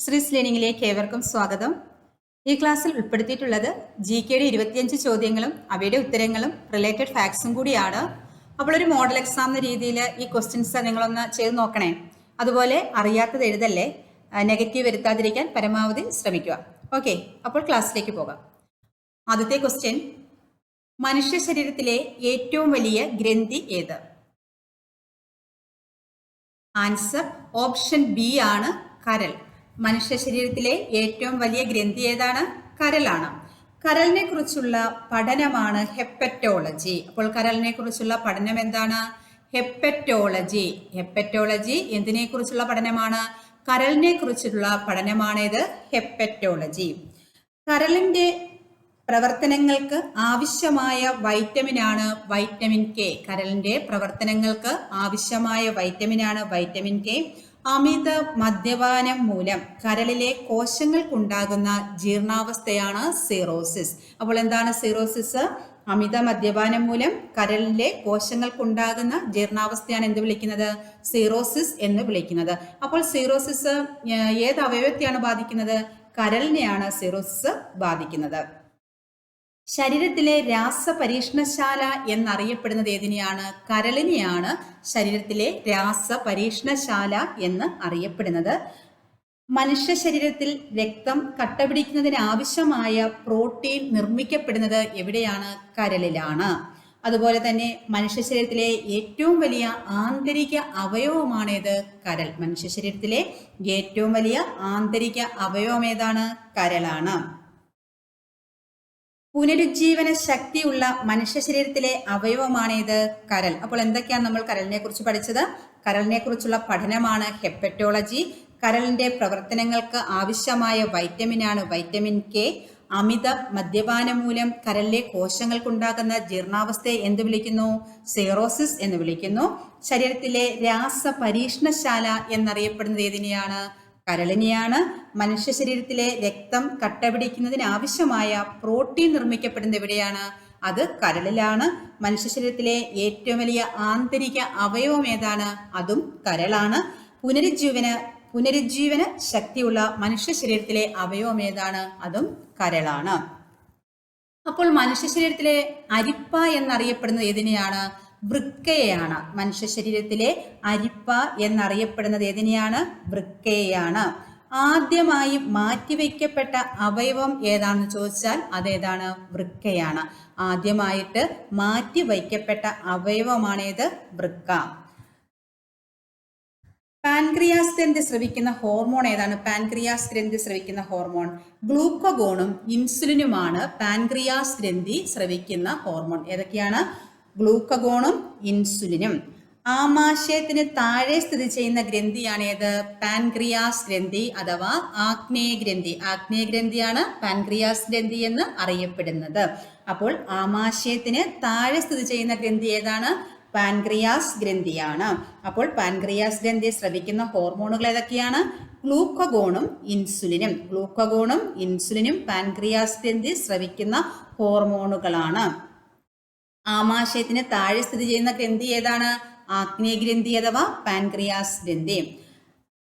ശ്രീസ് ലേണിംഗിലേക്ക് ഏവർക്കും സ്വാഗതം. ഈ ക്ലാസ്സിൽ ഉൾപ്പെടുത്തിയിട്ടുള്ളത് GK-യുടെ 25 ചോദ്യങ്ങളും അവയുടെ ഉത്തരങ്ങളും റിലേറ്റഡ് ഫാക്ട്സും കൂടിയാണ്. അപ്പോൾ ഒരു മോഡൽ എക്സാം എന്ന രീതിയിൽ ഈ ക്വസ്റ്റ്യൻസ് നിങ്ങളൊന്ന് ചെയ്ത് നോക്കണേ. അതുപോലെ അറിയാത്തത് എഴുതല്ലേ, നെഗറ്റീവ് വരുത്താതിരിക്കാൻ പരമാവധി ശ്രമിക്കുക. ഓക്കെ, അപ്പോൾ ക്ലാസ്സിലേക്ക് പോകാം. ആദ്യത്തെ ക്വസ്റ്റ്യൻ, മനുഷ്യ ശരീരത്തിലെ ഏറ്റവും വലിയ ഗ്രന്ഥി ഏത്? ആൻസർ ഓപ്ഷൻ ബി ആണ്, കരൾ. മനുഷ്യ ശരീരത്തിലെ ഏറ്റവും വലിയ ഗ്രന്ഥി ഏതാണ്? കരളാണ്. കരളിനെ കുറിച്ചുള്ള പഠനമാണ് ഹെപ്പറ്റോളജി. അപ്പോൾ കരളിനെ കുറിച്ചുള്ള പഠനം എന്താണ്? ഹെപ്പറ്റോളജി. ഹെപ്പറ്റോളജി എന്തിനെ കുറിച്ചുള്ള പഠനമാണ്? കരളിനെ കുറിച്ചുള്ള പഠനമാണിത് ഹെപ്പറ്റോളജി. കരളിന്റെ പ്രവർത്തനങ്ങൾക്ക് ആവശ്യമായ വൈറ്റമിനാണ് വൈറ്റമിൻ കെ. കരളിന്റെ പ്രവർത്തനങ്ങൾക്ക് ആവശ്യമായ വൈറ്റമിനാണ് വൈറ്റമിൻ കെ. അമിത മദ്യപാനം മൂലം കരളിലെ കോശങ്ങൾക്കുണ്ടാകുന്ന ജീർണാവസ്ഥയാണ് സിറോസിസ്. അപ്പോൾ എന്താണ് സിറോസിസ്? അമിത മദ്യപാനം മൂലം കരളിലെ കോശങ്ങൾക്കുണ്ടാകുന്ന ജീർണാവസ്ഥയാണ് എന്ത് വിളിക്കുന്നത്? സിറോസിസ് എന്ന് വിളിക്കുന്നത്. അപ്പോൾ സിറോസിസ് ഏത് അവയവത്തെയാണ് ബാധിക്കുന്നത്? കരളിനെയാണ് സിറോസിസ് ബാധിക്കുന്നത്. ശരീരത്തിലെ രാസപരീക്ഷണശാല എന്നറിയപ്പെടുന്നത് ഏതിനെയാണ്? കരളിനെയാണ് ശരീരത്തിലെ രാസപരീക്ഷണശാല എന്ന് അറിയപ്പെടുന്നത്. മനുഷ്യ ശരീരത്തിൽ രക്തം കട്ടപിടിക്കുന്നതിന് ആവശ്യമായ പ്രോട്ടീൻ നിർമ്മിക്കപ്പെടുന്നത് എവിടെയാണ്? കരളിലാണ്. അതുപോലെ തന്നെ മനുഷ്യ ശരീരത്തിലെ ഏറ്റവും വലിയ ആന്തരിക അവയവമാണേത്? കരൾ. മനുഷ്യ ശരീരത്തിലെ ഏറ്റവും വലിയ ആന്തരിക അവയവം ഏതാണ്? കരളാണ്. പുനരുജ്ജീവന ശക്തിയുള്ള മനുഷ്യ ശരീരത്തിലെ അവയവമാണേത്? കരൾ. അപ്പോൾ എന്തൊക്കെയാണ് നമ്മൾ കരളിനെ കുറിച്ച് പഠിച്ചത്? കരളിനെ കുറിച്ചുള്ള പഠനമാണ് ഹെപ്പറ്റോളജി. കരളിന്റെ പ്രവർത്തനങ്ങൾക്ക് ആവശ്യമായ വൈറ്റമിനാണ് വൈറ്റമിൻ കെ. അമിത മദ്യപാനം മൂലം കരളിലെ കോശങ്ങൾക്കുണ്ടാകുന്ന ജീർണാവസ്ഥയെ എന്ത് വിളിക്കുന്നു? സിറോസിസ് എന്ന് വിളിക്കുന്നു. ശരീരത്തിലെ രാസപരീക്ഷണശാല എന്നറിയപ്പെടുന്നത് ഏതിനെയാണ്? കരളിനെയാണ്. മനുഷ്യ ശരീരത്തിലെ രക്തം കട്ടപിടിക്കുന്നതിന് ആവശ്യമായ പ്രോട്ടീൻ നിർമ്മിക്കപ്പെടുന്നത് എവിടെയാണ്? അത് കരളിലാണ്. മനുഷ്യ ശരീരത്തിലെ ഏറ്റവും വലിയ ആന്തരിക അവയവം ഏതാണ്? അതും കരളാണ്. പുനരുജ്ജീവന ശക്തിയുള്ള മനുഷ്യ ശരീരത്തിലെ അവയവം ഏതാണ്? അതും കരളാണ്. അപ്പോൾ മനുഷ്യ ശരീരത്തിലെ അരിപ്പ എന്നറിയപ്പെടുന്നത് ഏതിനെയാണ്? വൃക്കയെയാണ്. മനുഷ്യ ശരീരത്തിലെ അരിപ്പ എന്നറിയപ്പെടുന്നത് ഏതിനെയാണ്? വൃക്കയെയാണ്. ആദ്യമായി മാറ്റിവെക്കപ്പെട്ട അവയവം ഏതാണെന്ന് ചോദിച്ചാൽ അതേതാണ്? വൃക്കയാണ്. ആദ്യമായിട്ട് മാറ്റിവെക്കപ്പെട്ട അവയവമാണേത്? വൃക്ക. പാൻക്രിയാസ് ഗ്രന്ഥി സ്രവിക്കുന്ന ഹോർമോൺ ഏതാണ്? പാൻക്രിയാസ് ഗ്രന്ഥി സ്രവിക്കുന്ന ഹോർമോൺ ഗ്ലൂക്കഗോണും ഇൻസുലിനുമാണ് പാൻക്രിയാസ് ഗ്രന്ഥി സ്രവിക്കുന്ന ഹോർമോൺ. ഏതൊക്കെയാണ്? ഗ്ലൂക്കഗോണും ഇൻസുലിനും. ആമാശയത്തിന് താഴെ സ്ഥിതി ചെയ്യുന്ന ഗ്രന്ഥിയാണ് ഏത്? പാൻക്രിയാസ് ഗ്രന്ഥി അഥവാ ആഗ്നേയ ഗ്രന്ഥി. ആഗ്നേയ ഗ്രന്ഥിയാണ് പാൻക്രിയാസ് ഗ്രന്ഥി എന്ന് അറിയപ്പെടുന്നത്. അപ്പോൾ ആമാശയത്തിന് താഴെ സ്ഥിതി ചെയ്യുന്ന ഗ്രന്ഥി ഏതാണ്? പാൻക്രിയാസ് ഗ്രന്ഥിയാണ്. അപ്പോൾ പാൻക്രിയാസ് ഗ്രന്ഥി സ്രവിക്കുന്ന ഹോർമോണുകൾ ഏതൊക്കെയാണ്? ഗ്ലൂക്കഗോണും ഇൻസുലിനും. ഗ്ലൂക്കഗോണും ഇൻസുലിനും പാൻക്രിയാസ് ഗ്രന്ഥി സ്രവിക്കുന്ന ഹോർമോണുകളാണ്. ആമാശയത്തിന് താഴെ സ്ഥിതി ചെയ്യുന്ന ഗ്രന്ഥി ഏതാണ്? ആഗ്നേയ ഗ്രന്ഥി അഥവാ പാൻക്രിയാസ് ഗ്രന്ഥി.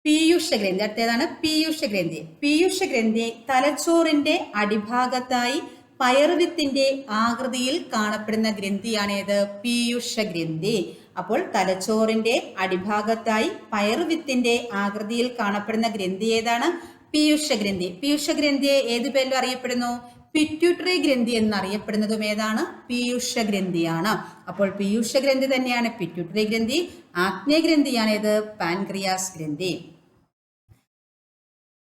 പീയൂഷ ഗ്രന്ഥി. അടുത്തേതാണ് പീയൂഷ ഗ്രന്ഥി. പീയൂഷ ഗ്രന്ഥി തലച്ചോറിന്റെ അടിഭാഗത്തായി പയർവിത്തിന്റെ ആകൃതിയിൽ കാണപ്പെടുന്ന ഗ്രന്ഥിയാണേത്? പീയൂഷ ഗ്രന്ഥി. അപ്പോൾ തലച്ചോറിന്റെ അടിഭാഗത്തായി പയർവിത്തിന്റെ ആകൃതിയിൽ കാണപ്പെടുന്ന ഗ്രന്ഥി ഏതാണ്? പീയൂഷ ഗ്രന്ഥി. പീയൂഷ ഗ്രന്ഥിയെ ഏത് പേരിൽ അറിയപ്പെടുന്നു? പിറ്റ്യൂട്ടറി ഗ്രന്ഥി എന്നറിയപ്പെടുന്നതും ഏതാണ്? പീയൂഷ ഗ്രന്ഥിയാണ്. അപ്പോൾ പീയൂഷ ഗ്രന്ഥി തന്നെയാണ് പിറ്റ്യൂട്ടറി ഗ്രന്ഥി. ആഗ്നേയ ഗ്രന്ഥിയാണ് ഏത്? പാൻക്രിയാസ് ഗ്രന്ഥി.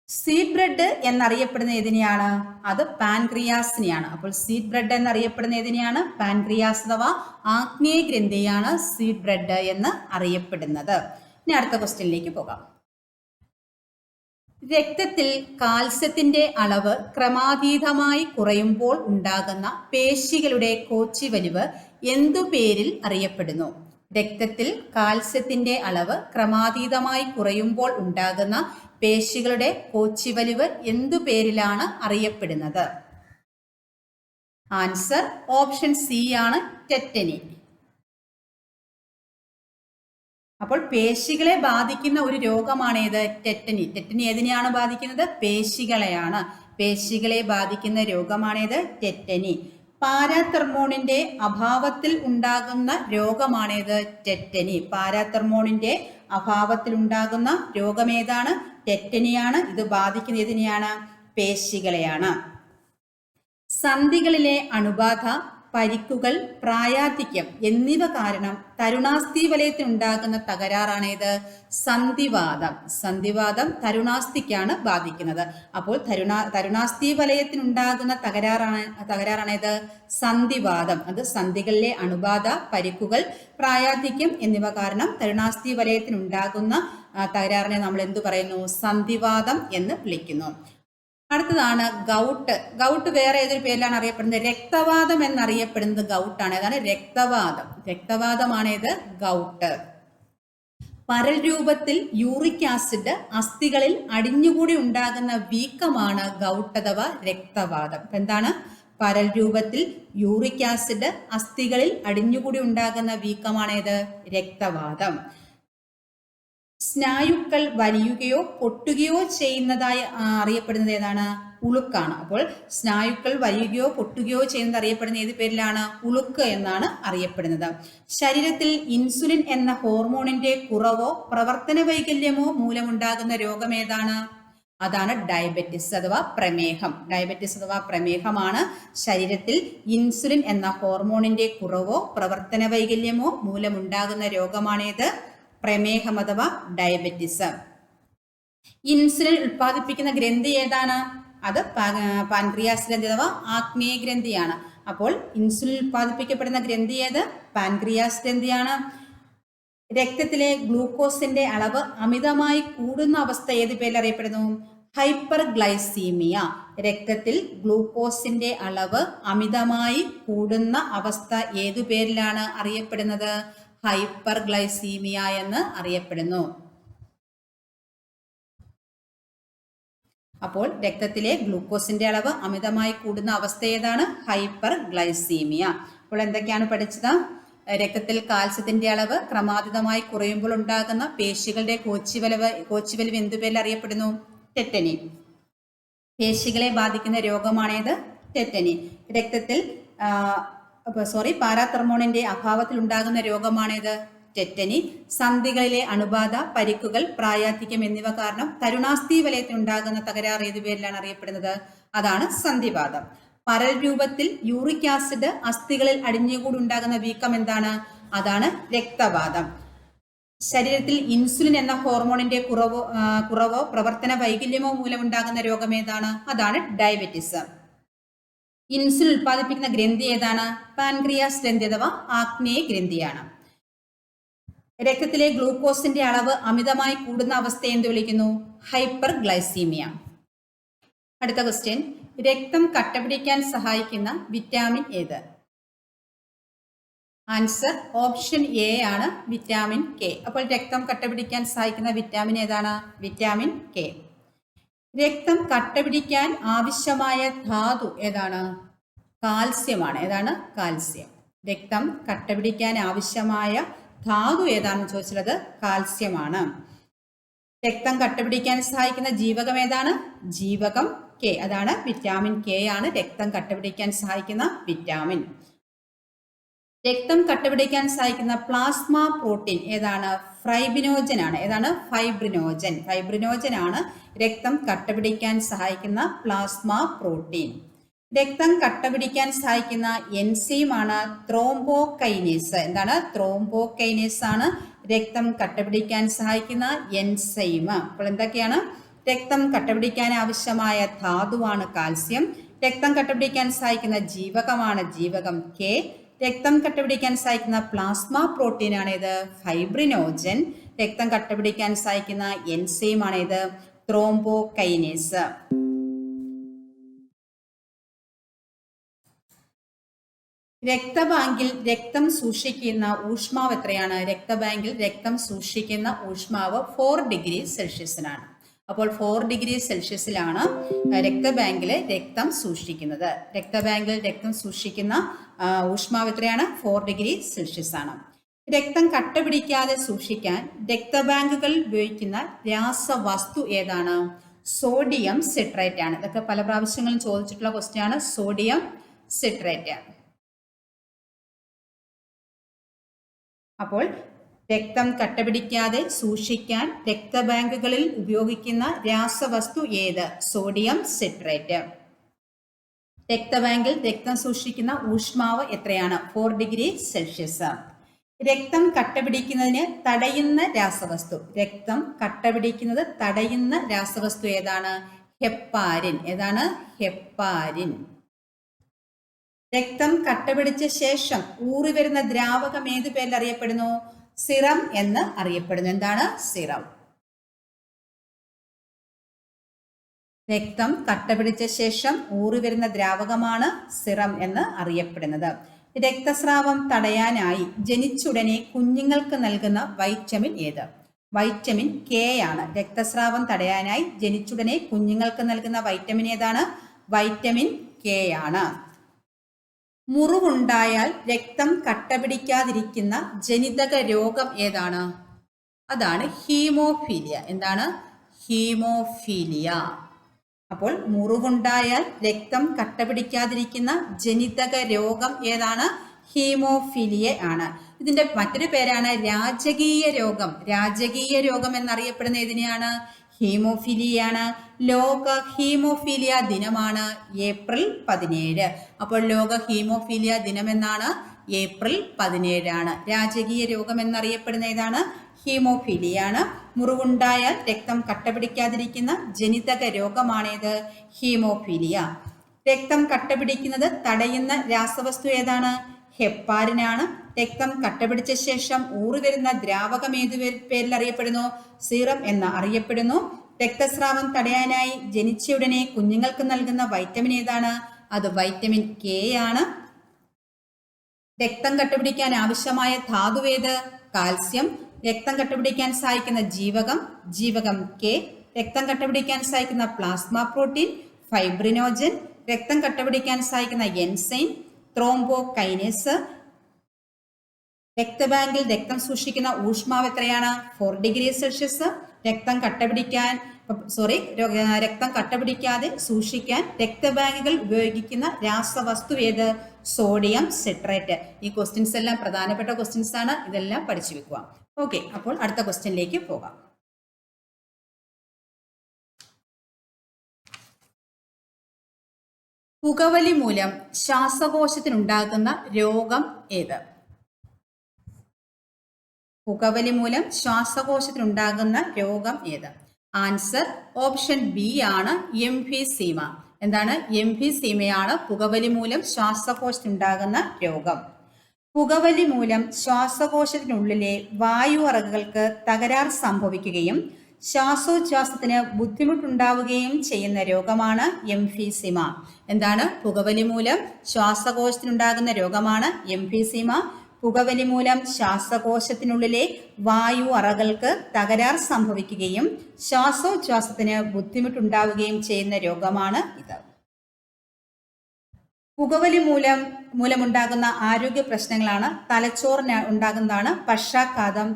സീഡ് ബ്രെഡ് എന്നറിയപ്പെടുന്ന ഏതിനെയാണ്? അത് പാൻക്രിയാസിനെയാണ്. അപ്പോൾ സീഡ് ബ്രെഡ് എന്നറിയപ്പെടുന്ന ഏതിനെയാണ്? പാൻക്രിയാസ് അഥവാ ആഗ്നേയ ഗ്രന്ഥിയാണ് സീഡ് ബ്രെഡ് എന്ന് അറിയപ്പെടുന്നത്. ഇനി അടുത്ത ക്വസ്റ്റ്യനിലേക്ക് പോകാം. രക്തത്തിൽ കാൽസ്യത്തിന്റെ അളവ് ക്രമാതീതമായി കുറയുമ്പോൾ ഉണ്ടാകുന്ന പേശികളുടെ കോച്ചിവലിവ് എന്തു പേരിൽ അറിയപ്പെടുന്നു? രക്തത്തിൽ കാൽസ്യത്തിന്റെ അളവ് ക്രമാതീതമായി കുറയുമ്പോൾ ഉണ്ടാകുന്ന പേശികളുടെ കോച്ചിവലിവ് എന്തു പേരിലാണ് അറിയപ്പെടുന്നത്? ആൻസർ ഓപ്ഷൻ സി ആണ്, ടെറ്റനി. അപ്പോൾ പേശികളെ ബാധിക്കുന്ന ഒരു രോഗമാണേത്? ടെറ്റനി. ടെറ്റനി ഏതിനെയാണ് ബാധിക്കുന്നത്? പേശികളെയാണ്. പേശികളെ ബാധിക്കുന്ന രോഗമാണേത്? ടെറ്റനി. പാരാതെർമോണിന്റെ അഭാവത്തിൽ ഉണ്ടാകുന്ന രോഗമാണേത്? ടെറ്റനി. പാരാതെർമോണിന്റെ അഭാവത്തിൽ ഉണ്ടാകുന്ന രോഗമേതാണ്? ടെറ്റനിയാണ്. ഇത് ബാധിക്കുന്ന ഏതിനെയാണ്? പേശികളെയാണ്. സന്ധികളിലെ അണുബാധ, പരിക്കുകൾ, പ്രായാധിക്യം എന്നിവ കാരണം തരുണാസ്ഥി വലയത്തിനുണ്ടാകുന്ന തകരാറാണേത്? സന്ധിവാതം. സന്ധിവാതം തരുണാസ്ഥിക്കാണ് ബാധിക്കുന്നത്. അപ്പോൾ തരുണാസ്ഥി വലയത്തിനുണ്ടാകുന്ന തകരാറാണേത്? സന്ധിവാതം. അത് സന്ധികളിലെ അണുബാധ, പരിക്കുകൾ, പ്രായാധിക്യം എന്നിവ കാരണം തരുണാസ്ഥി വലയത്തിനുണ്ടാകുന്ന തകരാറിനെ നമ്മൾ എന്തു പറയുന്നു? സന്ധിവാതം എന്ന് വിളിക്കുന്നു. അടുത്തതാണ് ഗൗട്ട്. ഗൗട്ട് വേറെ ഏതൊരു പേരിലാണ് അറിയപ്പെടുന്നത്? രക്തവാദം എന്നറിയപ്പെടുന്നത് ഗൗട്ടാണ്. ഏതാണ്? രക്തവാദം. രക്തവാദമാണേത്? ഗൗട്ട്. പരൽ രൂപത്തിൽ യൂറിക് ആസിഡ് അസ്ഥികളിൽ അടിഞ്ഞുകൂടി ഉണ്ടാകുന്ന വീക്കമാണ് ഗൗട്ട് അഥവാ രക്തവാദം. എന്താണ്? പരൽ രൂപത്തിൽ യൂറിക് ആസിഡ് അസ്ഥികളിൽ അടിഞ്ഞുകൂടി ഉണ്ടാകുന്ന വീക്കമാണേത്? രക്തവാദം. സ്നായുക്കൾ വലിയുകയോ പൊട്ടുകയോ ചെയ്യുന്നതായി അറിയപ്പെടുന്നത് ഏതാണ്? ഉളുക്കാണ്. അപ്പോൾ സ്നായുക്കൾ വലിയുകയോ പൊട്ടുകയോ ചെയ്യുന്നത് അറിയപ്പെടുന്ന ഏത് പേരിലാണ്? ഉളുക്ക് എന്നാണ് അറിയപ്പെടുന്നത്. ശരീരത്തിൽ ഇൻസുലിൻ എന്ന ഹോർമോണിന്റെ കുറവോ പ്രവർത്തന വൈകല്യമോ മൂലമുണ്ടാകുന്ന രോഗം ഏതാണ്? അതാണ് ഡയബറ്റിസ് അഥവാ പ്രമേഹം. ഡയബറ്റിസ് അഥവാ പ്രമേഹമാണ് ശരീരത്തിൽ ഇൻസുലിൻ എന്ന ഹോർമോണിന്റെ കുറവോ പ്രവർത്തന വൈകല്യമോ മൂലമുണ്ടാകുന്ന രോഗമാണേത്? പ്രമേഹം അഥവാ ഡയബറ്റിസ്. ഇൻസുലിൻ ഉൽപ്പാദിപ്പിക്കുന്ന ഗ്രന്ഥി ഏതാണ്? അത് പാൻക്രിയാസ് ഗ്രന്ഥി അഥവാ ആഗ്നേയ ഗ്രന്ഥിയാണ്. അപ്പോൾ ഇൻസുലിൻ ഉൽപ്പാദിപ്പിക്കപ്പെടുന്ന ഗ്രന്ഥി ഏത്? പാൻക്രിയാസ് ഗ്രന്ഥിയാണ്. രക്തത്തിലെ ഗ്ലൂക്കോസിന്റെ അളവ് അമിതമായി കൂടുന്ന അവസ്ഥ ഏത് പേരിൽ അറിയപ്പെടുന്നു? Hyper glycaemia. രക്തത്തിൽ ഗ്ലൂക്കോസിന്റെ അളവ് അമിതമായി കൂടുന്ന അവസ്ഥ ഏതു പേരിലാണ് അറിയപ്പെടുന്നത്? ഹൈപ്പർ ഗ്ലൈസീമിയ എന്ന് അറിയപ്പെടുന്നു. അപ്പോൾ രക്തത്തിലെ ഗ്ലൂക്കോസിന്റെ അളവ് അമിതമായി കൂടുന്ന അവസ്ഥ ഏതാണ്? Hyper glycaemia. അപ്പോൾ എന്തൊക്കെയാണ് പഠിച്ചത്? രക്തത്തിൽ കാൽസ്യത്തിന്റെ അളവ് ക്രമാതീതമായി കുറയുമ്പോൾ ഉണ്ടാകുന്ന പേശികളുടെ കോച്ചിവലിവ് എന്തു പേരിൽ അറിയപ്പെടുന്നു? ടെറ്റനി. പേശികളെ ബാധിക്കുന്ന രോഗമാണേത്? ടെറ്റനി. രക്തത്തിൽ പാരാതെർമോണിന്റെ അഭാവത്തിൽ ഉണ്ടാകുന്ന രോഗമാണേത്? ടെറ്റനി. സന്ധികളിലെ അണുബാധ, പരിക്കുകൾ, പ്രായാധിക്യം എന്നിവ കാരണം തരുണാസ്ഥി വലയത്തിനുണ്ടാകുന്ന തകരാർ ഏതു പേരിലാണ് അറിയപ്പെടുന്നത്? അതാണ് സന്ധിവാതം. പരൽ രൂപത്തിൽ യൂറിക് ആസിഡ് അസ്ഥികളിൽ അടിഞ്ഞുകൂടി ഉണ്ടാകുന്ന വീക്കം എന്താണ്? അതാണ് രക്തവാതം. ശരീരത്തിൽ ഇൻസുലിൻ എന്ന ഹോർമോണിന്റെ കുറവോ പ്രവർത്തന വൈകല്യമോ മൂലമുണ്ടാകുന്ന രോഗം ഏതാണ്? അതാണ് ഡയബറ്റിസ്. ഇൻസുലിൻ ഉൽപ്പാദിപ്പിക്കുന്ന ഗ്രന്ഥി ഏതാണ്? പാൻക്രിയാസ് ഗ്രന്ഥി അഥവാ ആഗ്നേയ ഗ്രന്ഥിയാണ്. രക്തത്തിലെ ഗ്ലൂക്കോസിന്റെ അളവ് അമിതമായി കൂടുന്ന അവസ്ഥയെ എന്ത് വിളിക്കുന്നു? Hyper glycaemia. അടുത്ത ക്വസ്റ്റ്യൻ, രക്തം കട്ടപിടിക്കാൻ സഹായിക്കുന്ന വിറ്റാമിൻ ഏത്? ആൻസർ ഓപ്ഷൻ എ ആണ്, വിറ്റാമിൻ കെ. അപ്പോൾ രക്തം കട്ടപിടിക്കാൻ സഹായിക്കുന്ന വിറ്റാമിൻ ഏതാണ്? Vitamin K. രക്തം കട്ടപിടിക്കാൻ ആവശ്യമായ ധാതു ഏതാണ്? കാൽസ്യമാണ്. ഏതാണ്? കാൽസ്യം. രക്തം കട്ടപിടിക്കാൻ ആവശ്യമായ ധാതു ഏതാണെന്ന് ചോദിച്ചുള്ളത് കാൽസ്യമാണ്. രക്തം കട്ടപിടിക്കാൻ സഹായിക്കുന്ന ജീവകം ഏതാണ്? ജീവകം കെ. അതാണ് വിറ്റാമിൻ കെ ആണ് രക്തം കട്ടപിടിക്കാൻ സഹായിക്കുന്ന വിറ്റാമിൻ. രക്തം കട്ടപിടിക്കാൻ സഹായിക്കുന്ന പ്ലാസ്മ പ്രോട്ടീൻ ഏതാണ്? ഫൈബ്രിനോജൻ ആണ്. ഏതാണ്? ഫൈബ്രിനോജൻ. ഫൈബ്രിനോജൻ ആണ് രക്തം കട്ടപിടിക്കാൻ സഹായിക്കുന്ന പ്ലാസ്മ പ്രോട്ടീൻ. രക്തം കട്ടപിടിക്കാൻ സഹായിക്കുന്ന എൻസൈം ആണ് ത്രോംബോകൈനേസ്. എന്താണ്? ത്രോംബോകൈനേസ് ആണ് രക്തം കട്ടപിടിക്കാൻ സഹായിക്കുന്ന എൻസൈം. അപ്പോൾ എന്തൊക്കെയാണ്? രക്തം കട്ടപിടിക്കാൻ ആവശ്യമായ ധാതുവാണ് കാൽസ്യം. രക്തം കട്ടപിടിക്കാൻ സഹായിക്കുന്ന ജീവകമാണ് ജീവകം കെ. രക്തം കട്ടപിടിക്കാൻ സഹായിക്കുന്ന പ്ലാസ്മ പ്രോട്ടീൻ ആണേത്? ഫൈബ്രിനോജൻ. രക്തം കട്ടപിടിക്കാൻ സഹായിക്കുന്ന എൻസൈം ആണേത്? ത്രോംബോകൈനേസ്. രക്തബാങ്കിൽ രക്തം സൂക്ഷിക്കുന്ന ഊഷ്മാവ് എത്രയാണ്? രക്തബാങ്കിൽ രക്തം സൂക്ഷിക്കുന്ന ഊഷ്മാവ് 4 ഡിഗ്രി സെൽഷ്യസിനാണ്. അപ്പോൾ 4 ഡിഗ്രി സെൽഷ്യസിലാണ് രക്തബാങ്കിൽ രക്തം സൂക്ഷിക്കുന്നത്. രക്തബാങ്കിൽ രക്തം സൂക്ഷിക്കുന്ന ഊഷ്മാവ് എത്രയാണ്? 4 ഡിഗ്രി സെൽഷ്യസ് ആണ്. രക്തം കട്ട പിടിക്കാതെ സൂക്ഷിക്കാൻ രക്തബാങ്കുകളിൽ ഉപയോഗിക്കുന്ന രാസവസ്തു ഏതാണ്? സോഡിയം സിട്രേറ്റ് ആണ്. ഇതൊക്കെ പല പ്രാവശ്യങ്ങളും ചോദിച്ചിട്ടുള്ള ക്വസ്റ്റ്യൻ ആണ്. Sodium citrate. അപ്പോൾ രക്തം കട്ടപിടിക്കാതെ സൂക്ഷിക്കാൻ രക്തബാങ്കുകളിൽ ഉപയോഗിക്കുന്ന രാസവസ്തു ഏത്? Sodium citrate. രക്തബാങ്കിൽ രക്തം സൂക്ഷിക്കുന്ന ഊഷ്മാവ് എത്രയാണ്? 4 ഡിഗ്രി സെൽഷ്യസ്. രക്തം കട്ടപിടിക്കുന്നതിന് തടയുന്ന രാസവസ്തു. രക്തം കട്ടപിടിക്കുന്നത് തടയുന്ന രാസവസ്തു ഏതാണ്? ഹെപ്പാരിൻ. ഏതാണ്? ഹെപ്പാരിൻ. രക്തം കട്ടപിടിച്ച ശേഷം ഊറി വരുന്ന ദ്രാവകം ഏത് പേരിൽ അറിയപ്പെടുന്നു? സിറം എന്ന് അറിയപ്പെടുന്നു. എന്താണ്? സിറം. രക്തം കട്ടപിടിച്ച ശേഷം ഊറി വരുന്ന ദ്രാവകമാണ് സിറം എന്ന് അറിയപ്പെടുന്നത്. രക്തസ്രാവം തടയാനായി ജനിച്ചുടനെ കുഞ്ഞുങ്ങൾക്ക് നൽകുന്ന വൈറ്റമിൻ ഏത്? വൈറ്റമിൻ കെ ആണ്. രക്തസ്രാവം തടയാനായി ജനിച്ചുടനെ കുഞ്ഞുങ്ങൾക്ക് നൽകുന്ന വൈറ്റമിൻ ഏതാണ്? വൈറ്റമിൻ കെ ആണ്. മുറിവുണ്ടായാൽ രക്തം കട്ടപിടിക്കാതിരിക്കുന്ന ജനിതക രോഗം ഏതാണ്? അതാണ് ഹീമോഫീലിയ. എന്താണ്? ഹീമോഫീലിയ. അപ്പോൾ മുറിവുണ്ടായാൽ രക്തം കട്ടപിടിക്കാതിരിക്കുന്ന ജനിതക രോഗം ഏതാണ്? ഹീമോഫീലിയ ആണ്. ഇതിന്റെ മറ്റൊരു പേരാണ് രാജകീയ രോഗം. രാജകീയ രോഗം എന്നറിയപ്പെടുന്ന ഏതിനെയാണ്? ഹീമോഫീലിയാണ്. ലോക ഹീമോഫീലിയ ദിനമാണ് ഏപ്രിൽ 17. അപ്പോൾ ലോക ഹീമോഫീലിയ ദിനം എന്നാണ്? ഏപ്രിൽ 17 ആണ്. രാജകീയ രോഗം എന്നറിയപ്പെടുന്ന ഏതാണ്? ഹീമോഫീലിയാണ്. മുറിവുണ്ടായാൽ രക്തം കട്ടപിടിക്കാതിരിക്കുന്ന ജനിതക രോഗമാണേത്? ഹീമോഫീലിയ. രക്തം കട്ടപിടിക്കുന്നത് തടയുന്ന രാസവസ്തു ഏതാണ്? ഹെപ്പാരിനാണ്. രക്തം കട്ടപിടിച്ച ശേഷം ഊറി വരുന്ന ദ്രാവകം ഏത് പേരിൽ അറിയപ്പെടുന്നു? സീറം എന്ന് അറിയപ്പെടുന്നു. രക്തസ്രാവം തടയാനായി ജനിച്ചയുടനെ കുഞ്ഞുങ്ങൾക്ക് നൽകുന്ന വൈറ്റമിൻ ഏതാണ്? അത് വൈറ്റമിൻ കെ ആണ്. രക്തം കട്ടപിടിക്കാൻ ആവശ്യമായ ധാതുവേത്? കാൽസ്യം. രക്തം കട്ടപിടിക്കാൻ സഹായിക്കുന്ന ജീവകം കെ. രക്തം കട്ടപിടിക്കാൻ സഹായിക്കുന്ന പ്ലാസ്മ പ്രോട്ടീൻ ഫൈബ്രിനോജൻ. രക്തം കട്ടപിടിക്കാൻ സഹായിക്കുന്ന എൻസൈം ത്രോംബോകൈനേസ്. രക്തബാങ്കിൽ രക്തം സൂക്ഷിക്കുന്ന ഊഷ്മാവ് എത്രയാണ്? 4 ഡിഗ്രി സെൽഷ്യസ്. രക്തം കട്ടപിടിക്കാതെ സൂക്ഷിക്കാൻ രക്തബാങ്കുകൾ ഉപയോഗിക്കുന്ന രാസവസ്തു ഏത്? Sodium citrate. ഈ ക്വസ്റ്റ്യൻസ് എല്ലാം പ്രധാനപ്പെട്ട ക്വസ്റ്റ്യൻസ് ആണ്. ഇതെല്ലാം പഠിച്ചു വെക്കുക. ഓക്കെ, അപ്പോൾ അടുത്ത ക്വസ്റ്റ്യനിലേക്ക് പോകാം. പുകവലി മൂലം ശ്വാസകോശത്തിനുണ്ടാകുന്ന രോഗം ഏത്? പുകവലി മൂലം ശ്വാസകോശത്തിനുണ്ടാകുന്ന രോഗം ഏത്? ആൻസർ ഓപ്ഷൻ ബി ആണ്, എംഫീസീമ. എന്താണ്? എംഫീസീമയാണ് പുകവലി മൂലം ശ്വാസകോശത്തിനുണ്ടാകുന്ന രോഗം. പുകവലി മൂലം ശ്വാസകോശത്തിനുള്ളിലെ വായു അറകൾക്ക് തകരാർ സംഭവിക്കുകയും ശ്വാസോച്ഛ്വാസത്തിന് ബുദ്ധിമുട്ടുണ്ടാവുകയും ചെയ്യുന്ന രോഗമാണ് എംഫീസിമ. എന്താണ്? പുകവലി മൂലം ശ്വാസകോശത്തിനുണ്ടാകുന്ന രോഗമാണ് എംഫീസിമ. പുകവലി മൂലം ശ്വാസകോശത്തിനുള്ളിലെ വായു അറകൾക്ക് തകരാർ സംഭവിക്കുകയും ശ്വാസോച്ഛ്വാസത്തിന് ബുദ്ധിമുട്ടുണ്ടാവുകയും ചെയ്യുന്ന രോഗമാണ് ഇത്. പുകവലി മൂലമുണ്ടാകുന്ന ആരോഗ്യ പ്രശ്നങ്ങളാണ്. തലച്ചോറിന് ഉണ്ടാകുന്നതാണ് പക്ഷാഘാതം,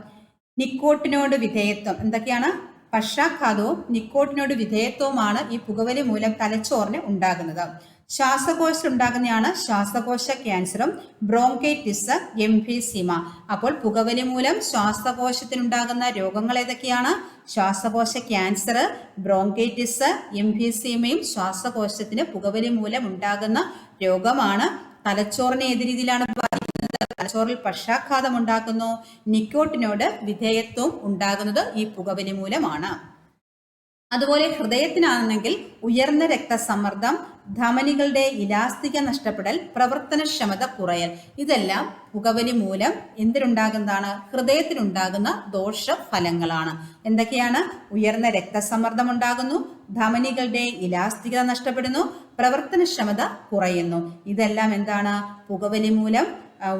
നിക്കോട്ടിനോട് വിധേയത്വം. എന്തൊക്കെയാണ്? പക്ഷാഘാതവും നിക്കോട്ടിനോട് വിധേയത്വവുമാണ് ഈ പുകവലി മൂലം തലച്ചോറിന് ഉണ്ടാകുന്നത്. ശ്വാസകോശത്തിൽ ഉണ്ടാകുന്നതാണ് ശ്വാസകോശ ക്യാൻസറും ബ്രോങ്കൈറ്റിസ്, എംഫീസിമ. അപ്പോൾ പുകവലി മൂലം ശ്വാസകോശത്തിനുണ്ടാകുന്ന രോഗങ്ങൾ ഏതൊക്കെയാണ്? ശ്വാസകോശ ക്യാൻസർ, ബ്രോങ്കൈറ്റിസ്, എംഫീസിമയും ശ്വാസകോശത്തിന് പുകവലി മൂലം ഉണ്ടാകുന്ന രോഗമാണ്. തലച്ചോറിനെ ഏത് രീതിയിലാണ് ബാധിക്കുന്നത്? തലച്ചോറിൽ പക്ഷാഘാതം ഉണ്ടാക്കുന്നു. നിക്കോട്ടിനോട് വിധേയത്വം ഉണ്ടാകുന്നത് ഈ പുകവലി മൂലമാണ്. അതുപോലെ ഹൃദയത്തിനാണെങ്കിൽ ഉയർന്ന രക്തസമ്മർദ്ദം, ധമനികളുടെ ഇലാസ്തിക നഷ്ടപ്പെടൽ, പ്രവർത്തനക്ഷമത കുറയൽ, ഇതെല്ലാം പുകവലി മൂലം എന്തിനുണ്ടാകുന്നതാണ്? ഹൃദയത്തിനുണ്ടാകുന്ന ദോഷഫലങ്ങളാണ്. എന്തൊക്കെയാണ്? ഉയർന്ന രക്തസമ്മർദ്ദം ഉണ്ടാകുന്നു, ധമനികളുടെ ഇലാസ്തികത നഷ്ടപ്പെടുന്നു, പ്രവർത്തനക്ഷമത കുറയുന്നു. ഇതെല്ലാം എന്താണ്? പുകവലി മൂലം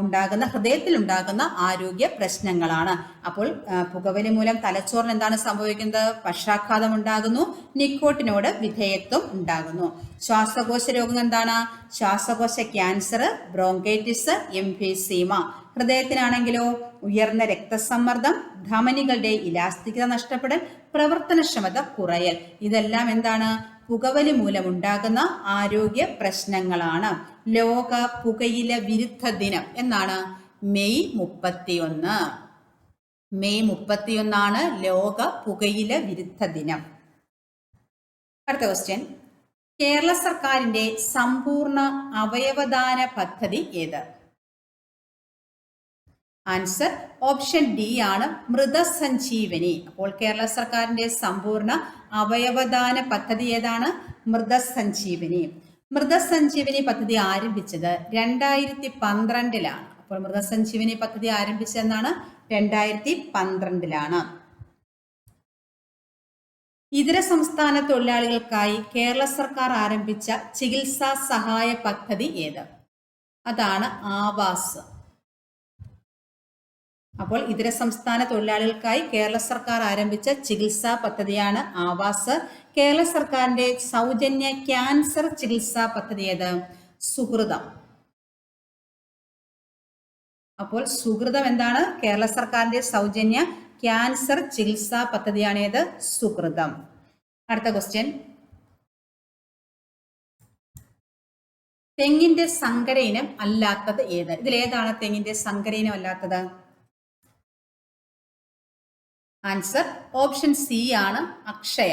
ഉണ്ടാകുന്ന ഹൃദയത്തിൽ ഉണ്ടാകുന്ന ആരോഗ്യ പ്രശ്നങ്ങളാണ്. അപ്പോൾ പുകവലി മൂലം തലച്ചോറിന് എന്താണ് സംഭവിക്കുന്നത്? പക്ഷാഘാതം ഉണ്ടാകുന്നു, നിക്കോട്ടിനോട് വിധേയത്വം ഉണ്ടാകുന്നു. ശ്വാസകോശ രോഗം എന്താണ്? ശ്വാസകോശ ക്യാൻസർ, ബ്രോങ്കൈറ്റിസ്, എംഫീസീമ. ഹൃദയത്തിനാണെങ്കിലോ ഉയർന്ന രക്തസമ്മർദ്ദം, ധമനികളുടെ ഇലാസ്തികത നഷ്ടപ്പെടൽ, പ്രവർത്തനക്ഷമത കുറയൽ. ഇതെല്ലാം എന്താണ്? പുകവലി മൂലമുണ്ടാകുന്ന ആരോഗ്യ പ്രശ്നങ്ങളാണ്. ലോക പുകയില വിരുദ്ധ ദിനം എന്നാണ് മെയ് 31. മെയ് 31 ലോക പുകയില വിരുദ്ധ ദിനം. അടുത്ത ക്വസ്റ്റ്യൻ, കേരള സർക്കാരിന്റെ സമ്പൂർണ്ണ അവയവദാന പദ്ധതി ഏത്? ആൻസർ ഓപ്ഷൻ ഡി ആണ്, മൃതസഞ്ജീവനി. അപ്പോൾ കേരള സർക്കാരിന്റെ സമ്പൂർണ്ണ അവയവദാന പദ്ധതി ഏതാണ്? മൃതസഞ്ജീവനി. മൃതസഞ്ജീവനി പദ്ധതി ആരംഭിച്ചത് 2012 അപ്പോൾ മൃതസഞ്ജീവനി പദ്ധതി ആരംഭിച്ചതെന്നാണ് 2012. ഇതര സംസ്ഥാന തൊഴിലാളികൾക്കായി കേരള സർക്കാർ ആരംഭിച്ച ചികിത്സാ സഹായ പദ്ധതി ഏത്? അതാണ് ആവാസ്. അപ്പോൾ ഇതര സംസ്ഥാന തൊഴിലാളികൾക്കായി കേരള സർക്കാർ ആരംഭിച്ച ചികിത്സാ പദ്ധതിയാണ് ആവാസ്. കേരള സർക്കാരിന്റെ സൗജന്യ ക്യാൻസർ ചികിത്സാ പദ്ധതി ഏത്? സുഹൃതം. അപ്പോൾ സുഹൃതം എന്താണ്? കേരള സർക്കാരിന്റെ സൗജന്യ ക്യാൻസർ ചികിത്സാ പദ്ധതിയാണേത്? സുഹൃതം. അടുത്ത ക്വസ്റ്റ്യൻ, തെങ്ങിന്റെ സങ്കര ഇനം അല്ലാത്തത് ഏത്? ഇതിലേതാണ് തെങ്ങിന്റെ സങ്കര ഇനം അല്ലാത്തത്? ആൻസർ ഓപ്ഷൻ സി ആണ്, അക്ഷയ.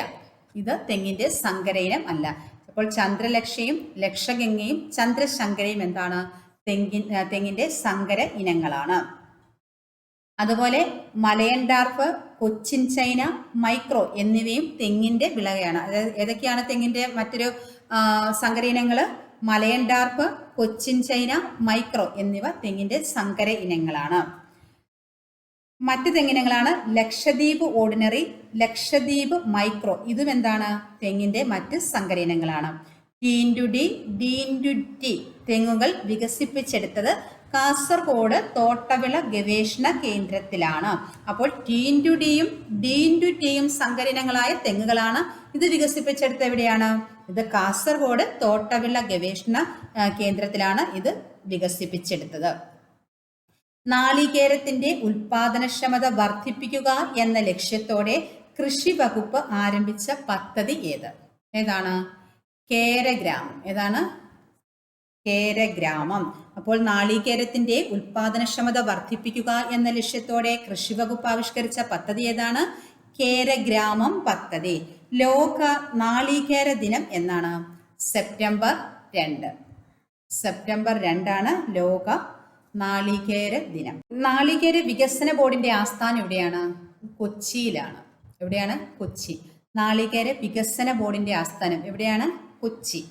ഇത് തെങ്ങിന്റെ സങ്കര ഇനം അല്ല. അപ്പോൾ ചന്ദ്രലക്ഷയും ലക്ഷഗംഗയും ചന്ദ്രശങ്കരയും എന്താണ്? തെങ്ങിന്റെ സങ്കര ഇനങ്ങളാണ്. അതുപോലെ മലയൻ ഡാർഫ്, കൊച്ചിൻ ചൈന, മൈക്രോ എന്നിവയും തെങ്ങിന്റെ വിളകളാണ്. അതായത് ഏതൊക്കെയാണ് തെങ്ങിന്റെ മറ്റൊരു സങ്കര ഇനങ്ങൾ? മലയൻ ഡാർഫ്, കൊച്ചിൻ ചൈന, മൈക്രോ എന്നിവ തെങ്ങിന്റെ സങ്കര ഇനങ്ങളാണ്. മറ്റ് തെങ്ങിനങ്ങളാണ് ലക്ഷദ്വീപ് ഓർഡിനറി, ലക്ഷദ്വീപ് മൈക്രോ. ഇതും എന്താണ്? തെങ്ങിന്റെ മറ്റ് സങ്കര ഇനങ്ങളാണ്. ടി തെങ്ങുകൾ വികസിപ്പിച്ചെടുത്തത് കാസർഗോഡ് തോട്ടവിള ഗവേഷണ കേന്ദ്രത്തിലാണ്. അപ്പോൾ ടിയും സങ്കരയിനങ്ങളായ തെങ്ങുകളാണ്. ഇത് വികസിപ്പിച്ചെടുത്ത എവിടെയാണ്? ഇത് കാസർഗോഡ് തോട്ടവിള ഗവേഷണ കേന്ദ്രത്തിലാണ് ഇത് വികസിപ്പിച്ചെടുത്തത്. നാളികേരത്തിന്റെ ഉൽപാദനക്ഷമത വർദ്ധിപ്പിക്കുക എന്ന ലക്ഷ്യത്തോടെ കൃഷി വകുപ്പ് ആരംഭിച്ച പദ്ധതി ഏത്? ഏതാണ്? കേരഗ്രാമം. ഏതാണ്? കേരഗ്രാമം. അപ്പോൾ നാളികേരത്തിന്റെ ഉൽപാദനക്ഷമത വർദ്ധിപ്പിക്കുക എന്ന ലക്ഷ്യത്തോടെ കൃഷി വകുപ്പ് ആവിഷ്കരിച്ച പദ്ധതി ഏതാണ്? കേരഗ്രാമം പദ്ധതി. ലോക നാളികേര ദിനം എന്നാണ്? സെപ്റ്റംബർ 2. സെപ്റ്റംബർ 2 ലോക നാളികേര ദിനം. നാളികേര വികസന ബോർഡിന്റെ ആസ്ഥാനം എവിടെയാണ്? കൊച്ചിയിലാണ്. എവിടെയാണ്? കൊച്ചി. നാളികേര വികസന ബോർഡിന്റെ ആസ്ഥാനം എവിടെയാണ്? കൊച്ചി.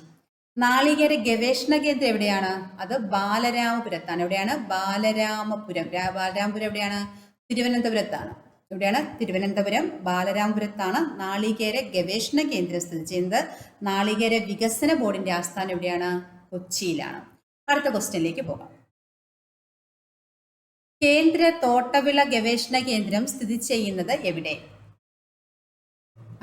നാളികേര ഗവേഷണ കേന്ദ്രം എവിടെയാണ്? അത് ബാലരാമപുരത്താണ്. എവിടെയാണ്? ബാലരാമപുരം. ബാലരാമപുരം എവിടെയാണ്? തിരുവനന്തപുരത്താണ്. എവിടെയാണ്? തിരുവനന്തപുരം ബാലരാമപുരത്താണ് നാളികേര ഗവേഷണ കേന്ദ്രം സ്ഥിതി ചെയ്യുന്നത്. നാളികേര വികസന ബോർഡിന്റെ ആസ്ഥാനം എവിടെയാണ്? കൊച്ചിയിലാണ്. അടുത്ത ക്വസ്റ്റ്യനിലേക്ക് പോകാം. കേന്ദ്ര തോട്ടവിള ഗവേഷണ കേന്ദ്രം സ്ഥിതി ചെയ്യുന്നത് എവിടെ?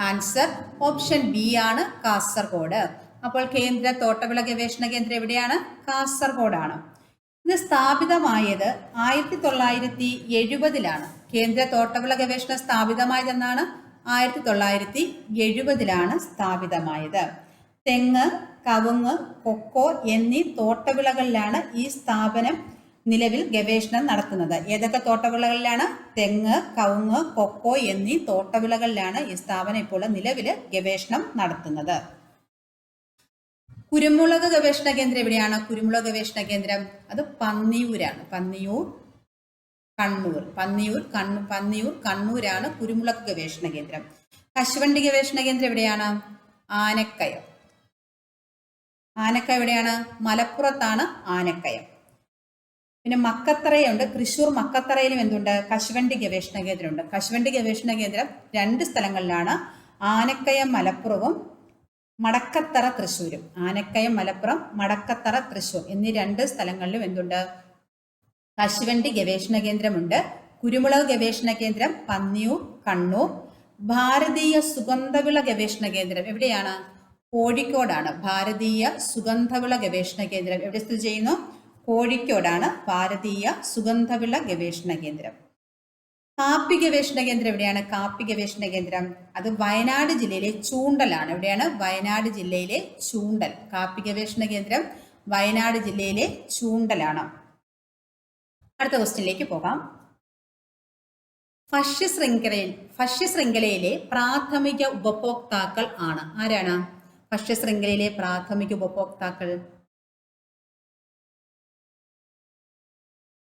ആൻസർ ഓപ്ഷൻ ബി ആണ്, കാസർഗോഡ്. അപ്പോൾ കേന്ദ്ര തോട്ടവിള ഗവേഷണ കേന്ദ്രം എവിടെയാണ്? കാസർഗോഡാണ്. ഇത് സ്ഥാപിതമായത് 1970. കേന്ദ്ര തോട്ടവിള ഗവേഷണം സ്ഥാപിതമായതെന്നാണ്? 1970 സ്ഥാപിതമായത്. തെങ്ങ്, കവുങ്ങ്, കൊക്കോ എന്നീ തോട്ടവിളകളിലാണ് ഈ സ്ഥാപനം നിലവിൽ ഗവേഷണം നടത്തുന്നത്. ഏതൊക്കെ തോട്ടവിളകളിലാണ്? തെങ്ങ്, കവുങ്ങ്, കൊക്കോ എന്നീ തോട്ടവിളകളിലാണ് ഈ സ്ഥാപനം ഇപ്പോൾ നിലവിൽ ഗവേഷണം നടത്തുന്നത്. കുരുമുളക് ഗവേഷണ കേന്ദ്രം എവിടെയാണ്? കുരുമുളക് ഗവേഷണ കേന്ദ്രം അത് പന്നിയൂരാണ്. പന്നിയൂർ കണ്ണൂരാണ് കുരുമുളക് ഗവേഷണ കേന്ദ്രം. കശുവണ്ടി ഗവേഷണ കേന്ദ്രം എവിടെയാണ്? ആനക്കയം. ആനക്കയം എവിടെയാണ്? മലപ്പുറത്താണ് ആനക്കയം. പിന്നെ മക്കത്തറയുണ്ട്. തൃശ്ശൂർ മക്കത്തറയിലും എന്തുണ്ട്? കശുവണ്ടി ഗവേഷണ കേന്ദ്രമുണ്ട്. കശുവണ്ടി ഗവേഷണ കേന്ദ്രം 2 സ്ഥലങ്ങളിലാണ്. ആനക്കയം മലപ്പുറവും മടക്കത്തറ തൃശ്ശൂരും. ആനക്കയം മലപ്പുറം, മടക്കത്തറ തൃശ്ശൂർ എന്നീ 2 സ്ഥലങ്ങളിലും എന്തുണ്ട്? കശുവണ്ടി ഗവേഷണ കേന്ദ്രമുണ്ട്. കുരുമുളക് ഗവേഷണ കേന്ദ്രം പന്നിയൂർ കണ്ണൂർ. ഭാരതീയ സുഗന്ധവിള ഗവേഷണ കേന്ദ്രം എവിടെയാണ്? കോഴിക്കോടാണ്. ഭാരതീയ സുഗന്ധവിള ഗവേഷണ കേന്ദ്രം എവിടെ സ്ഥിതി ചെയ്യുന്നു? കോഴിക്കോടാണ് ഭാരതീയ സുഗന്ധവിള ഗവേഷണ കേന്ദ്രം. കാപ്പി ഗവേഷണ കേന്ദ്രം എവിടെയാണ്? കാപ്പി ഗവേഷണ കേന്ദ്രം അത് വയനാട് ജില്ലയിലെ ചൂണ്ടലാണ്. എവിടെയാണ്? വയനാട് ജില്ലയിലെ ചൂണ്ടൽ. കാപ്പി ഗവേഷണ കേന്ദ്രം വയനാട് ജില്ലയിലെ ചൂണ്ടലാണ്. അടുത്ത ക്വസ്റ്റ്യനിലേക്ക് പോകാം. ഭക്ഷ്യശൃംഖലയിലെ പ്രാഥമിക ഉപഭോക്താക്കൾ ആണ് ആരാണ്? ഭക്ഷ്യശൃംഖലയിലെ പ്രാഥമിക ഉപഭോക്താക്കൾ.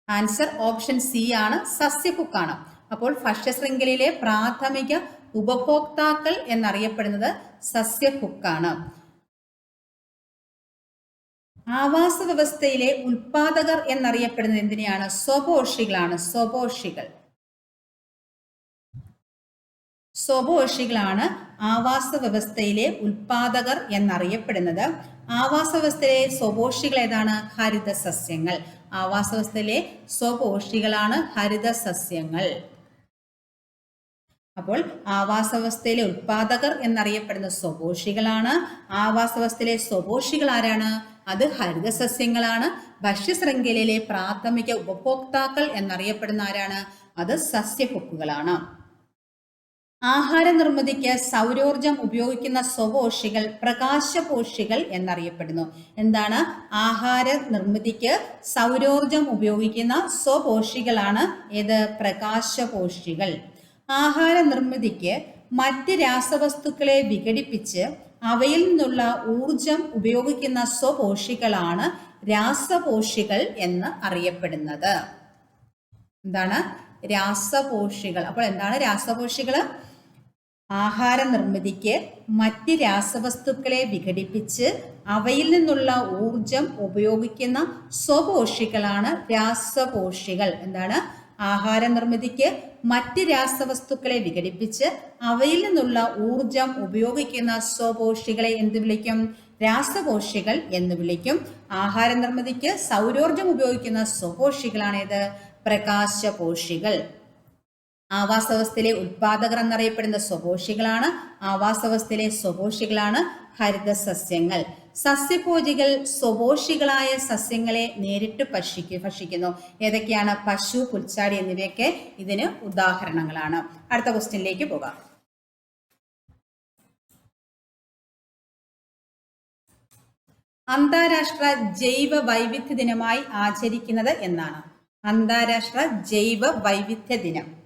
ആൻസർ ഓപ്ഷൻ സി ആണ്, സസ്യഭുക്കാണ്. അപ്പോൾ ഭക്ഷ്യശൃംഖലയിലെ പ്രാഥമിക ഉപഭോക്താക്കൾ എന്നറിയപ്പെടുന്നത് സസ്യഭുക്കാണ്. ആവാസ വ്യവസ്ഥയിലെ ഉൽപാദകർ എന്നറിയപ്പെടുന്നത് എന്തിനെയാണ്? സ്വപോഷികളാണ്. സ്വപോഷികളാണ് ആവാസ വ്യവസ്ഥയിലെ ഉൽപാദകർ എന്നറിയപ്പെടുന്നത്. ആവാസ വ്യവസ്ഥയിലെ സ്വപോഷികൾ ഏതാണ്? ഹരിത സസ്യങ്ങൾ. ആവാസ വ്യവസ്ഥയിലെ സ്വപോഷികളാണ് ഹരിത സസ്യങ്ങൾ. അപ്പോൾ ആവാസ വ്യവസ്ഥയിലെ ഉൽപാദകർ എന്നറിയപ്പെടുന്ന സ്വപോഷികളാണ്. ആവാസ വ്യവസ്ഥയിലെ സ്വപോഷികൾ ആരാണ്? അത് ഹരിത സസ്യങ്ങളാണ്. ഭക്ഷ്യശൃംഖലയിലെ പ്രാഥമിക ഉപഭോക്താക്കൾ എന്നറിയപ്പെടുന്ന ആരാണ്? അത് സസ്യഭുക്കുകളാണ്. ആഹാര നിർമ്മിതിക്ക് സൗരോർജം ഉപയോഗിക്കുന്ന സ്വപോഷികൾ പ്രകാശപോഷികൾ എന്നറിയപ്പെടുന്നു. എന്താണ്? ആഹാര നിർമ്മിതിക്ക് സൗരോർജം ഉപയോഗിക്കുന്ന സ്വപോഷികളാണ് ഏത്? പ്രകാശപോഷികൾ. ആഹാര നിർമ്മിതിക്ക് മറ്റ് രാസവസ്തുക്കളെ വിഘടിപ്പിച്ച് അവയിൽ നിന്നുള്ള ഊർജം ഉപയോഗിക്കുന്ന സ്വപോഷികളാണ് രാസപോഷികൾ എന്ന് അറിയപ്പെടുന്നത്. എന്താണ്? രാസപോഷികൾ. അപ്പോൾ എന്താണ് രാസപോഷികൾ? ആഹാര നിർമ്മിതിക്ക് മറ്റ് രാസവസ്തുക്കളെ വിഘടിപ്പിച്ച് അവയിൽ നിന്നുള്ള ഊർജം ഉപയോഗിക്കുന്ന സ്വപോഷികളാണ് രാസപോഷികൾ. എന്താണ്? ആഹാര നിർമ്മിതിക്ക് മറ്റ് രാസവസ്തുക്കളെ വിഘടിപ്പിച്ച് അവയിൽ നിന്നുള്ള ഊർജം ഉപയോഗിക്കുന്ന സ്വപോഷികളെ എന്ത് വിളിക്കും? രാസപോഷികൾ എന്ന് വിളിക്കും. ആഹാര നിർമ്മിതിക്ക് സൗരോർജം ഉപയോഗിക്കുന്ന സ്വപോഷികളാണേത്? പ്രകാശപോഷികൾ. ആവാസവ്യവസ്ഥയിലെ ഉൽപാദകർ എന്നറിയപ്പെടുന്ന സ്വപോഷികളാണ്. ആവാസവ്യവസ്ഥയിലെ സ്വപോഷികളാണ് ഹരിത സസ്യങ്ങൾ. സസ്യഭോജികൾ സ്വപോഷികളായ സസ്യങ്ങളെ നേരിട്ട് ഭക്ഷിക്കുന്നു. ഏതൊക്കെയാണ്? പശു, പുൽച്ചാടി എന്നിവയൊക്കെ ഇതിന് ഉദാഹരണങ്ങളാണ്. അടുത്ത ക്വസ്റ്റ്യനിലേക്ക് പോകാം. അന്താരാഷ്ട്ര ജൈവ വൈവിധ്യ ദിനമായി ആചരിക്കുന്നത് എന്നാണ്? അന്താരാഷ്ട്ര ജൈവ വൈവിധ്യ ദിനം.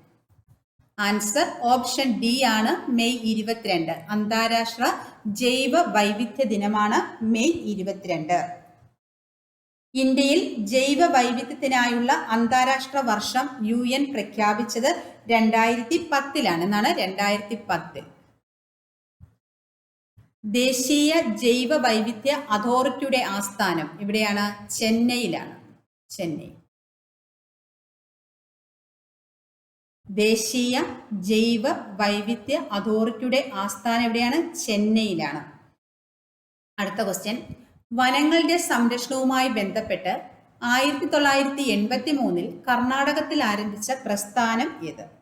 ആൻസർ ഓപ്ഷൻ ഡി ആണ്, മെയ് 22. അന്താരാഷ്ട്ര ജൈവ വൈവിധ്യ ദിനമാണ് മെയ് 22. ഇന്ത്യയിൽ ജൈവ വൈവിധ്യത്തിനായുള്ള അന്താരാഷ്ട്ര വർഷം UN പ്രഖ്യാപിച്ചത് 2010 എന്നാണ്. 2010. ദേശീയ ജൈവ വൈവിധ്യ അതോറിറ്റിയുടെ ആസ്ഥാനം എവിടെയാണ്? ചെന്നൈയിലാണ്. ചെന്നൈ. ദേശീയ ജൈവ വൈവിധ്യ അതോറിറ്റിയുടെ ആസ്ഥാനം എവിടെയാണ്? ചെന്നൈയിലാണ്. അടുത്ത ക്വസ്റ്റ്യൻ. വനങ്ങളുടെ സംരക്ഷണവുമായി ബന്ധപ്പെട്ട് 1983 കർണാടകത്തിൽ ആരംഭിച്ച പ്രസ്ഥാനം ഏത്?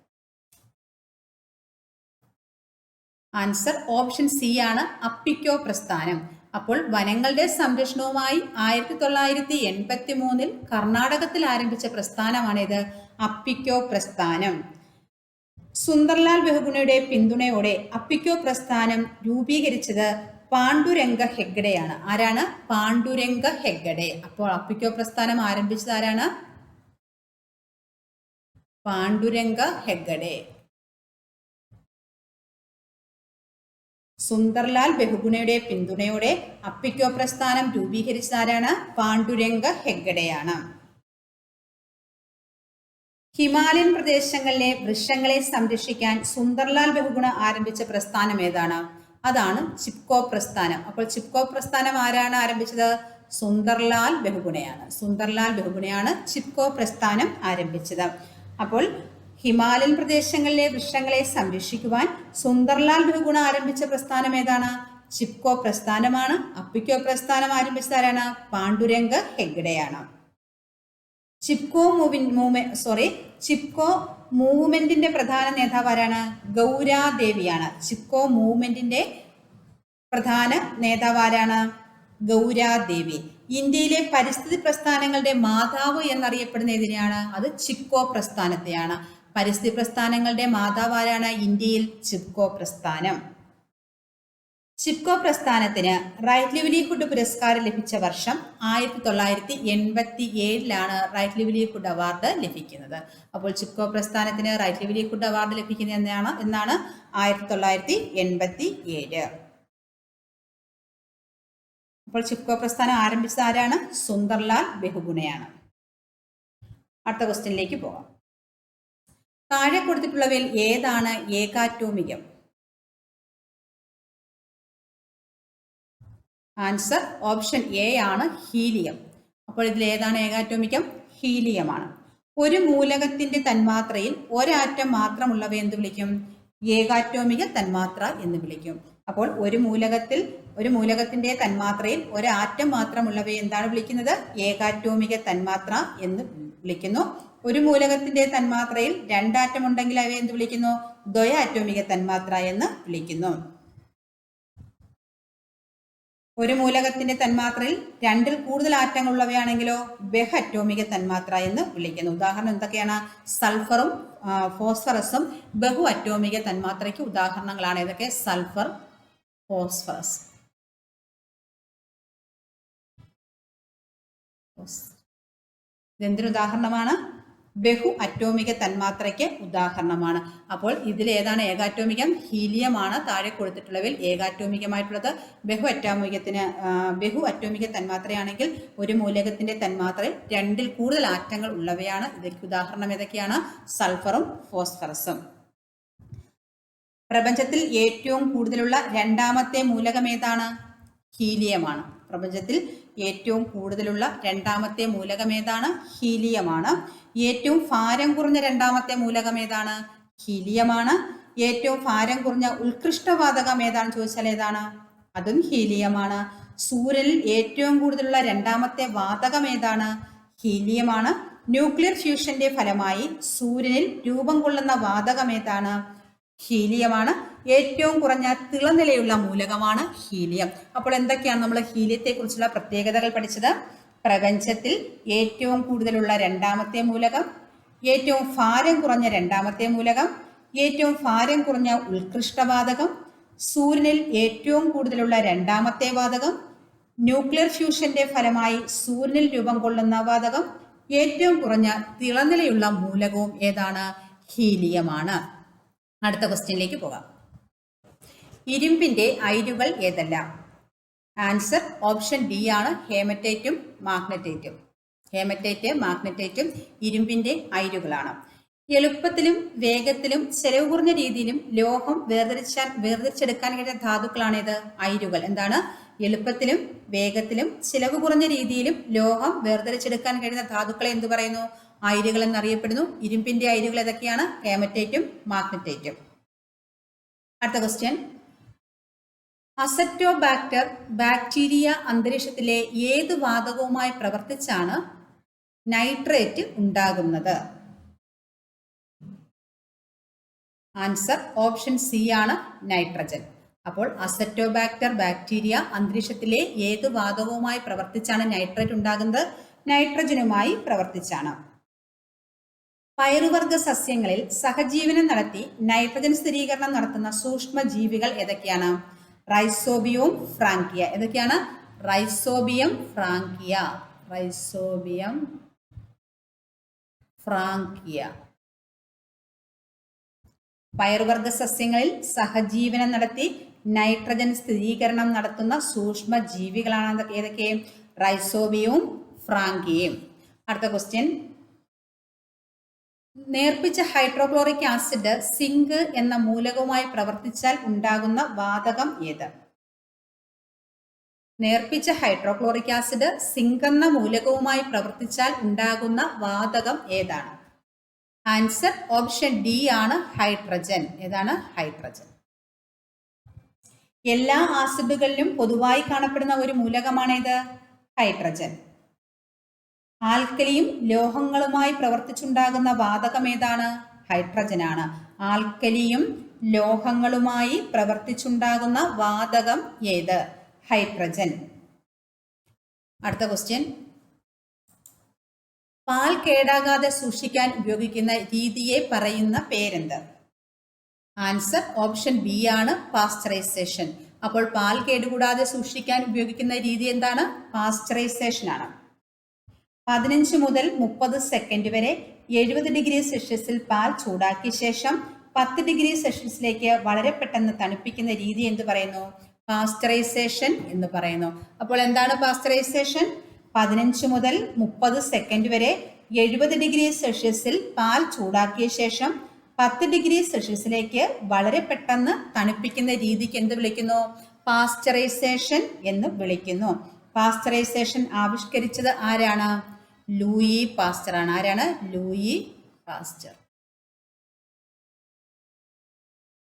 ആൻസർ ഓപ്ഷൻ സി ആണ്, അപ്പിക്കോ പ്രസ്ഥാനം. അപ്പോൾ വനങ്ങളുടെ സംരക്ഷണവുമായി 1983 കർണാടകത്തിൽ ആരംഭിച്ച പ്രസ്ഥാനമാണേത്? അപ്പിക്കോ പ്രസ്ഥാനം. സുന്ദർലാൽ ബഹുഗുണയുടെ പിന്തുണയോടെ അപ്പിക്കോ പ്രസ്ഥാനം രൂപീകരിച്ചത് പാണ്ഡുരംഗ ഹെഗ്ഡെയാണ്. ആരാണ്? പാണ്ഡുരംഗ ഹെഗ്ഡെ. അപ്പോൾ അപ്പിക്കോ പ്രസ്ഥാനം ആരംഭിച്ചത് ആരാണ്? പാണ്ഡുരംഗ ഹെഗ്ഡെ. സുന്ദർലാൽ ബഹുഗുണയുടെ പിന്തുണയോടെ അപ്പിക്കോ പ്രസ്ഥാനം രൂപീകരിച്ചത് ആരാണ്? പാണ്ഡുരംഗ ഹെഗ്ഡെയാണ്. ഹിമാലയൻ പ്രദേശങ്ങളിലെ വൃക്ഷങ്ങളെ സംരക്ഷിക്കാൻ സുന്ദർലാൽ ബഹുഗുണ ആരംഭിച്ച പ്രസ്ഥാനം ഏതാണ്? അതാണ് ചിപ്കോ പ്രസ്ഥാനം. അപ്പോൾ ചിപ്കോ പ്രസ്ഥാനം ആരാണ് ആരംഭിച്ചത്? സുന്ദർലാൽ ബഹുഗുണയാണ്. സുന്ദർലാൽ ബഹുഗുണയാണ് ചിപ്കോ പ്രസ്ഥാനം ആരംഭിച്ചത്. അപ്പോൾ ഹിമാലയൻ പ്രദേശങ്ങളിലെ വൃക്ഷങ്ങളെ സംരക്ഷിക്കുവാൻ സുന്ദർലാൽ ബഹുഗുണ ആരംഭിച്ച പ്രസ്ഥാനം ഏതാണ്? ചിപ്കോ പ്രസ്ഥാനമാണ്. അപ്പിക്കോ പ്രസ്ഥാനം ആരംഭിച്ചത് ആരാണ്? പാണ്ഡുരംഗ ഹെഗ്ഡെയാണ്. ചിപ്കോ മൂവ്മെന്റിന്റെ പ്രധാന നേതാവ് ആരാണ്? ഗൗരാദേവിയാണ്. ചിപ്കോ മൂവ്മെന്റിന്റെ പ്രധാന നേതാവ് ആരാണ്? ഗൗരാദേവി. ഇന്ത്യയിലെ പരിസ്ഥിതി പ്രസ്ഥാനങ്ങളുടെ മാതാവ് എന്നറിയപ്പെടുന്ന ഏതിനെയാണ്? അത് ചിപ്കോ പ്രസ്ഥാനത്തെയാണ്. പരിസ്ഥിതി പ്രസ്ഥാനങ്ങളുടെ മാതാവ് ആരാണ്? ഇന്ത്യയിൽ ചിപ്കോ പ്രസ്ഥാനം. ചിപ്കോ പ്രസ്ഥാനത്തിന് റൈറ്റ് ലിവ്ലിഹുഡ് പുരസ്കാരം ലഭിച്ച വർഷം 1987 റൈറ്റ് ലിവ്ലിഹുഡ് അവാർഡ് ലഭിക്കുന്നത്. അപ്പോൾ ചിപ്കോ പ്രസ്ഥാനത്തിന് റൈറ്റ് ലിവ്ലിഹുഡ് അവാർഡ് ലഭിക്കുന്നത് എന്നാണ് 1987. അപ്പോൾ ചിപ്കോ പ്രസ്ഥാനം ആരംഭിച്ചത് ആരാണ്? സുന്ദർലാൽ ബഹുഗുണയാണ്. അടുത്ത ക്വസ്റ്റ്യനിലേക്ക് പോകാം. താഴെ കൊടുത്തിട്ടുള്ളവയിൽ ഏതാണ് ഏകാറ്റോമികം? ആൻസർ ഓപ്ഷൻ എ ആണ് ഹീലിയം. അപ്പോൾ ഇതിൽ ഏതാണ് ഏകാറ്റോമികം? ഹീലിയമാണ്. ഒരു മൂലകത്തിന്റെ തന്മാത്രയിൽ ഒരാറ്റം മാത്രമുള്ളവ എന്ത് വിളിക്കും? ഏകാറ്റോമിക തന്മാത്ര എന്ന് വിളിക്കും. അപ്പോൾ ഒരു മൂലകത്തിന്റെ തന്മാത്രയിൽ ഒരാറ്റം മാത്രമുള്ളവയെ എന്താണ് വിളിക്കുന്നത്? ഏകാറ്റോമിക തന്മാത്ര എന്ന് വിളിക്കുന്നു. ഒരു മൂലകത്തിന്റെ തന്മാത്രയിൽ രണ്ടാറ്റം ഉണ്ടെങ്കിൽ അവയെ എന്ത് വിളിക്കുന്നു? ദ്വയാറ്റോമിക തന്മാത്ര എന്ന് വിളിക്കുന്നു. ഒരു മൂലകത്തിന്റെ തന്മാത്രയിൽ രണ്ടിൽ കൂടുതൽ ആറ്റങ്ങൾ ഉള്ളവയാണെങ്കിലോ ബഹു അറ്റോമിക തന്മാത്ര എന്ന് വിളിക്കുന്നു. ഉദാഹരണം എന്തൊക്കെയാണ്? സൾഫറും ഫോസ്ഫറസും ബഹു അറ്റോമിക തന്മാത്രയ്ക്ക് ഉദാഹരണങ്ങളാണ്. ഇതൊക്കെ സൾഫർ, ഫോസ്ഫറസ്. ഇതെന്തിന് ഉദാഹരണമാണ്? ബഹു അറ്റോമിക തന്മാത്രയ്ക്ക് ഉദാഹരണമാണ്. അപ്പോൾ ഇതിൽ ഏതാണ് ഏകാറ്റോമികം? ഹീലിയമാണ്. താഴെ കൊടുത്തിട്ടുള്ളവയിൽ ഏകാറ്റോമികമായിട്ടുള്ളത്. ബഹു അറ്റോമിക തന്മാത്രയാണെങ്കിൽ ഒരു മൂലകത്തിന്റെ തന്മാത്രയിൽ രണ്ടിൽ കൂടുതൽ ആറ്റങ്ങൾ ഉള്ളവയാണ്. ഇതിലേക്ക് ഉദാഹരണം ഏതൊക്കെയാണ്? സൾഫറും ഫോസ്ഫറസും. പ്രപഞ്ചത്തിൽ ഏറ്റവും കൂടുതലുള്ള രണ്ടാമത്തെ മൂലകം ഏതാണ്? ഹീലിയമാണ്. പ്രപഞ്ചത്തിൽ ഏറ്റവും കൂടുതലുള്ള രണ്ടാമത്തെ മൂലകം ഏതാണ്? ഹീലിയമാണ്. ഏറ്റവും ഭാരം കുറഞ്ഞ രണ്ടാമത്തെ മൂലകം ഏതാണ്? ഹീലിയമാണ്. ഏറ്റവും ഭാരം കുറഞ്ഞ ഉത്കൃഷ്ടവാതകം ഏതാണെന്ന് ചോദിച്ചാൽ ഏതാണ്? അതും ഹീലിയമാണ്. സൂര്യനിൽ ഏറ്റവും കൂടുതലുള്ള രണ്ടാമത്തെ വാതകം ഏതാണ്? ഹീലിയമാണ്. ന്യൂക്ലിയർ ഫ്യൂഷന്റെ ഫലമായി സൂര്യനിൽ രൂപം കൊള്ളുന്ന വാതകം ഏതാണ്? ഹീലിയമാണ്. ഏറ്റവും കുറഞ്ഞ തിളനിലയുള്ള മൂലകമാണ് ഹീലിയം. അപ്പോൾ എന്തൊക്കെയാണ് നമ്മൾ ഹീലിയത്തെ കുറിച്ചുള്ള പ്രത്യേകതകൾ പഠിച്ചത്? പ്രപഞ്ചത്തിൽ ഏറ്റവും കൂടുതലുള്ള രണ്ടാമത്തെ മൂലകം, ഏറ്റവും ഭാരം കുറഞ്ഞ രണ്ടാമത്തെ മൂലകം, ഏറ്റവും ഭാരം കുറഞ്ഞ ഉത്കൃഷ്ടവാതകം, സൂര്യനിൽ ഏറ്റവും കൂടുതലുള്ള രണ്ടാമത്തെ വാതകം, ന്യൂക്ലിയർ ഫ്യൂഷന്റെ ഫലമായി സൂര്യനിൽ രൂപം കൊള്ളുന്ന വാതകം, ഏറ്റവും കുറഞ്ഞ തിളനിലയുള്ള മൂലകവും ഏതാണ്? ഹീലിയമാണ്. അടുത്ത ക്വസ്റ്റ്യനിലേക്ക് പോകാം. ഇരുമ്പിന്റെ അയിരുകൾ ഏതെല്ലാം? ആൻസർ ഓപ്ഷൻ ഡി ആണ് ഹേമറ്റൈറ്റും മാഗ്നറ്റൈറ്റും. ഹേമറ്റൈറ്റ്, മാഗ്നറ്റൈറ്റും ഇരുമ്പിന്റെ അയിരുകളാണ്. എളുപ്പത്തിലും വേഗത്തിലും ചെലവ് കുറഞ്ഞ രീതിയിലും ലോഹം വേർതിരിച്ചെടുക്കാൻ കഴിയുന്ന ധാതുക്കളാണിത്, അയിരുകൾ. എന്താണ്? എളുപ്പത്തിലും വേഗത്തിലും ചിലവ് കുറഞ്ഞ രീതിയിലും ലോഹം വേർതിരിച്ചെടുക്കാൻ കഴിയുന്ന ധാതുക്കളെ എന്ത് പറയുന്നു? അയിരുകൾ എന്നറിയപ്പെടുന്നു. ഇരുമ്പിന്റെ അയിരുകൾ ഏതൊക്കെയാണ്? ഹേമറ്റൈറ്റും മാഗ്നറ്റൈറ്റും. അടുത്ത ക്വസ്റ്റ്യൻ. അസറ്റോബാക്ടർ ബാക്ടീരിയ അന്തരീക്ഷത്തിലെ ഏത് വാതകവുമായി പ്രവർത്തിച്ചാണ് നൈട്രേറ്റ് ഉണ്ടാകുന്നത്? ആൻസർ ഓപ്ഷൻ സി ആണ് നൈട്രജൻ. അപ്പോൾ അസറ്റോബാക്ടർ ബാക്ടീരിയ അന്തരീക്ഷത്തിലെ ഏത് വാതകവുമായി പ്രവർത്തിച്ചാണ് നൈട്രേറ്റ് ഉണ്ടാകുന്നത്? നൈട്രജനുമായി പ്രവർത്തിച്ചാണ്. പയറുവർഗ സസ്യങ്ങളിൽ സഹജീവനം നടത്തി നൈട്രജൻ സ്ഥിരീകരണം നടത്തുന്ന സൂക്ഷ്മ ജീവികൾ ഏതൊക്കെയാണ്? റൈസോബിയം ഫ്രാങ്കിയ. ഏതൊക്കെയാണ്? റൈസോബിയം ഫ്രാങ്കിയ. റൈസോബിയം ഫ്രാങ്കിയ. പയറുവർഗ സസ്യങ്ങളിൽ സഹജീവനം നടത്തി നൈട്രജൻ സ്ഥിരീകരണം നടത്തുന്ന സൂക്ഷ്മ ജീവികളാണ് ഏതൊക്കെ? റൈസോബിയവും ഫ്രാങ്കിയയും. അടുത്ത ക്വസ്റ്റ്യൻ. നേർപ്പിച്ച ഹൈഡ്രോക്ലോറിക് ആസിഡ് സിങ്ക് എന്ന മൂലകവുമായി പ്രവർത്തിച്ചാൽ ഉണ്ടാകുന്ന വാതകം ഏത്? നേർപ്പിച്ച ഹൈഡ്രോക്ലോറിക് ആസിഡ് സിങ്ക് എന്ന മൂലകവുമായി പ്രവർത്തിച്ചാൽ ഉണ്ടാകുന്ന വാതകം ഏതാണ്? ആൻസർ ഓപ്ഷൻ ഡി ആണ് ഹൈഡ്രജൻ. ഏതാണ്? ഹൈഡ്രജൻ. എല്ലാ ആസിഡുകളിലും പൊതുവായി കാണപ്പെടുന്ന ഒരു മൂലകമാണേത്? ഹൈഡ്രജൻ. ആൽക്കലിയും ലോഹങ്ങളുമായി പ്രവർത്തിച്ചുണ്ടാകുന്ന വാതകം ഏതാണ്? ഹൈഡ്രജനാണ്. ആൽക്കലിയും ലോഹങ്ങളുമായി പ്രവർത്തിച്ചുണ്ടാകുന്ന വാതകം ഏത്? ഹൈഡ്രജൻ. അടുത്ത ക്വസ്റ്റ്യൻ, പാൽ കേടാകാതെ സൂക്ഷിക്കാൻ ഉപയോഗിക്കുന്ന രീതിയെ പറയുന്ന പേരെന്ത്? ആൻസർ ഓപ്ഷൻ ബി ആണ്, പാസ്ചറൈസേഷൻ. അപ്പോൾ പാൽ കേടുകൂടാതെ സൂക്ഷിക്കാൻ ഉപയോഗിക്കുന്ന രീതി എന്താണ്? പാസ്ചറൈസേഷൻ ആണ്. 15 മുതൽ 30 സെക്കൻഡ് വരെ 70 ഡിഗ്രി സെൽഷ്യസിൽ പാൽ ചൂടാക്കിയ ശേഷം 10 ഡിഗ്രി സെൽഷ്യസിലേക്ക് വളരെ പെട്ടെന്ന് തണുപ്പിക്കുന്ന രീതി എന്ത് പറയുന്നു? പാസ്ചറൈസേഷൻ എന്ന് പറയുന്നു. അപ്പോൾ എന്താണ് പാസ്ചറൈസേഷൻ? 15 മുതൽ 30 സെക്കൻഡ് വരെ 70 ഡിഗ്രി സെൽഷ്യസിൽ പാൽ ചൂടാക്കിയ ശേഷം 10 ഡിഗ്രി സെൽഷ്യസിലേക്ക് വളരെ പെട്ടെന്ന് തണുപ്പിക്കുന്ന രീതിക്ക് എന്ത് വിളിക്കുന്നു? പാസ്ചറൈസേഷൻ എന്ന് വിളിക്കുന്നു. പാസ്ചറൈസേഷൻ ആവിഷ്കരിച്ചത് ആരാണ്? ലൂയി പാസ്ചർ ആണ്. ആരാണ്? Louis Pasteur.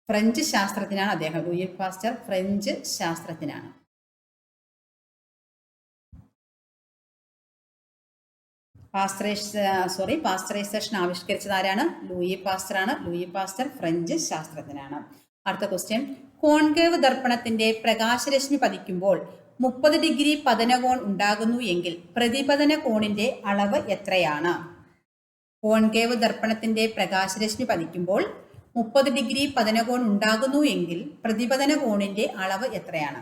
ഫ്രഞ്ച് ശാസ്ത്രജ്ഞനാണ് അദ്ദേഹം. ലൂയി പാസ്ചർ ഫ്രഞ്ച് ശാസ്ത്രജ്ഞനാണ്. പാസ്ചറൈസേഷൻ ആവിഷ്കരിച്ചത് ആരാണ്? ലൂയി പാസ്ചർ ആണ്. ലൂയി പാസ്ചർ ഫ്രഞ്ച് ശാസ്ത്രജ്ഞനാണ്. അടുത്ത ക്വസ്റ്റ്യൻ, കോൺകേവ് ദർപ്പണത്തിന്റെ പ്രകാശരശ്മി പതിക്കുമ്പോൾ 30 ഡിഗ്രി പതനകോൺ ഉണ്ടാകുന്നു എങ്കിൽ പ്രതിപതന കോണിന്റെ അളവ് എത്രയാണ്? കോൺകേവ് ദർപ്പണത്തിന്റെ പ്രകാശരശ്മി പതിക്കുമ്പോൾ 30 ഡിഗ്രി പതനകോൺ ഉണ്ടാകുന്നു എങ്കിൽ പ്രതിപതന കോണിന്റെ അളവ് എത്രയാണ്?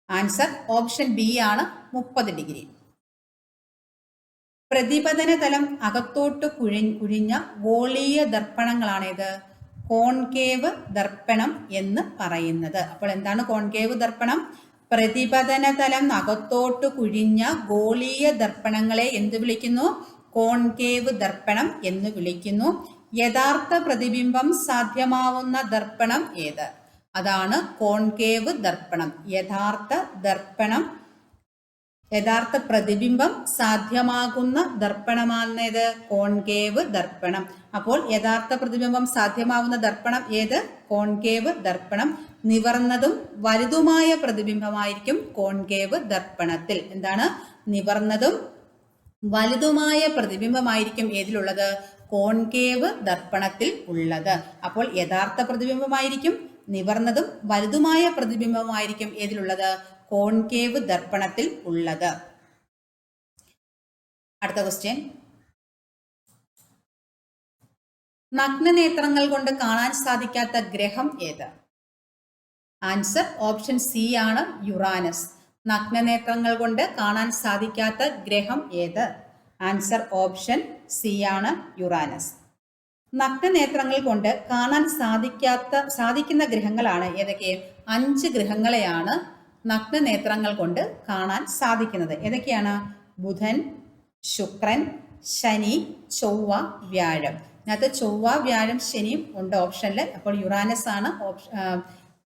ആൻസർ ഓപ്ഷൻ ബി ആണ്, 30 ഡിഗ്രി. പ്രതിപതന തലം അകത്തോട്ട് കുഴിഞ്ഞ ഗോളീയ ദർപ്പണങ്ങളാണിത് കോൺകേവ് ദർപ്പണം എന്ന് പറയുന്നത്. അപ്പോൾ എന്താണ് കോൺകേവ് ദർപ്പണം? പ്രതിപതന തലം അകത്തോട്ട് കുഴിഞ്ഞ ഗോളീയ ദർപ്പണങ്ങളെ എന്ത് വിളിക്കുന്നു? കോൺകേവ് ദർപ്പണം എന്ന് വിളിക്കുന്നു. യഥാർത്ഥ പ്രതിബിംബം സാധ്യമാവുന്ന ദർപ്പണം ഏത്? അതാണ് കോൺകേവ് ദർപ്പണം. യഥാർത്ഥ പ്രതിബിംബം സാധ്യമാകുന്ന ദർപ്പണമാണേത്? കോൺകേവ് ദർപ്പണം. അപ്പോൾ യഥാർത്ഥ പ്രതിബിംബം സാധ്യമാവുന്ന ദർപ്പണം ഏത്? കോൺകേവ് ദർപ്പണം. നിവർന്നതും വലുതുമായ പ്രതിബിംബമായിരിക്കും കോൺകേവ് ദർപ്പണത്തിൽ. എന്താണ്? നിവർന്നതും വലുതുമായ പ്രതിബിംബമായിരിക്കും ഏതിലുള്ളത്? കോൺകേവ് ദർപ്പണത്തിൽ ഉള്ളത്. അപ്പോൾ യഥാർത്ഥ പ്രതിബിംബമായിരിക്കും, നിവർന്നതും വലുതുമായ പ്രതിബിംബമായിരിക്കും ഏതിലുള്ളത്? കോൺകേവ് ദർപ്പണത്തിൽ ഉള്ളത്. അടുത്ത ക്വസ്റ്റ്യൻ, നഗ്നനേത്രങ്ങൾ കൊണ്ട് കാണാൻ സാധിക്കാത്ത ഗ്രഹം ഏത്? ആൻസർ ഓപ്ഷൻ സി ആണ്, യുറാനസ്. നഗ്നനേത്രങ്ങൾ കൊണ്ട് കാണാൻ സാധിക്കാത്ത ഗ്രഹം ഏത്? ആൻസർ ഓപ്ഷൻ സി ആണ്, യുറാനസ്. നഗ്നനേത്രങ്ങൾ കൊണ്ട് കാണാൻ സാധിക്കുന്ന ഗ്രഹങ്ങളാണ് ഏതൊക്കെ? 5 ഗ്രഹങ്ങളെയാണ് നഗ്നനേത്രങ്ങൾ കൊണ്ട് കാണാൻ സാധിക്കുന്നത്. ഏതൊക്കെയാണ്? ബുധൻ, ശുക്രൻ, ശനി, ചൊവ്വ, വ്യാഴം. ഇതിനകത്ത് ചൊവ്വ, വ്യാഴം, ശനിയും ഉണ്ട് ഓപ്ഷനിൽ. അപ്പോൾ യുറാനസ് ആണ്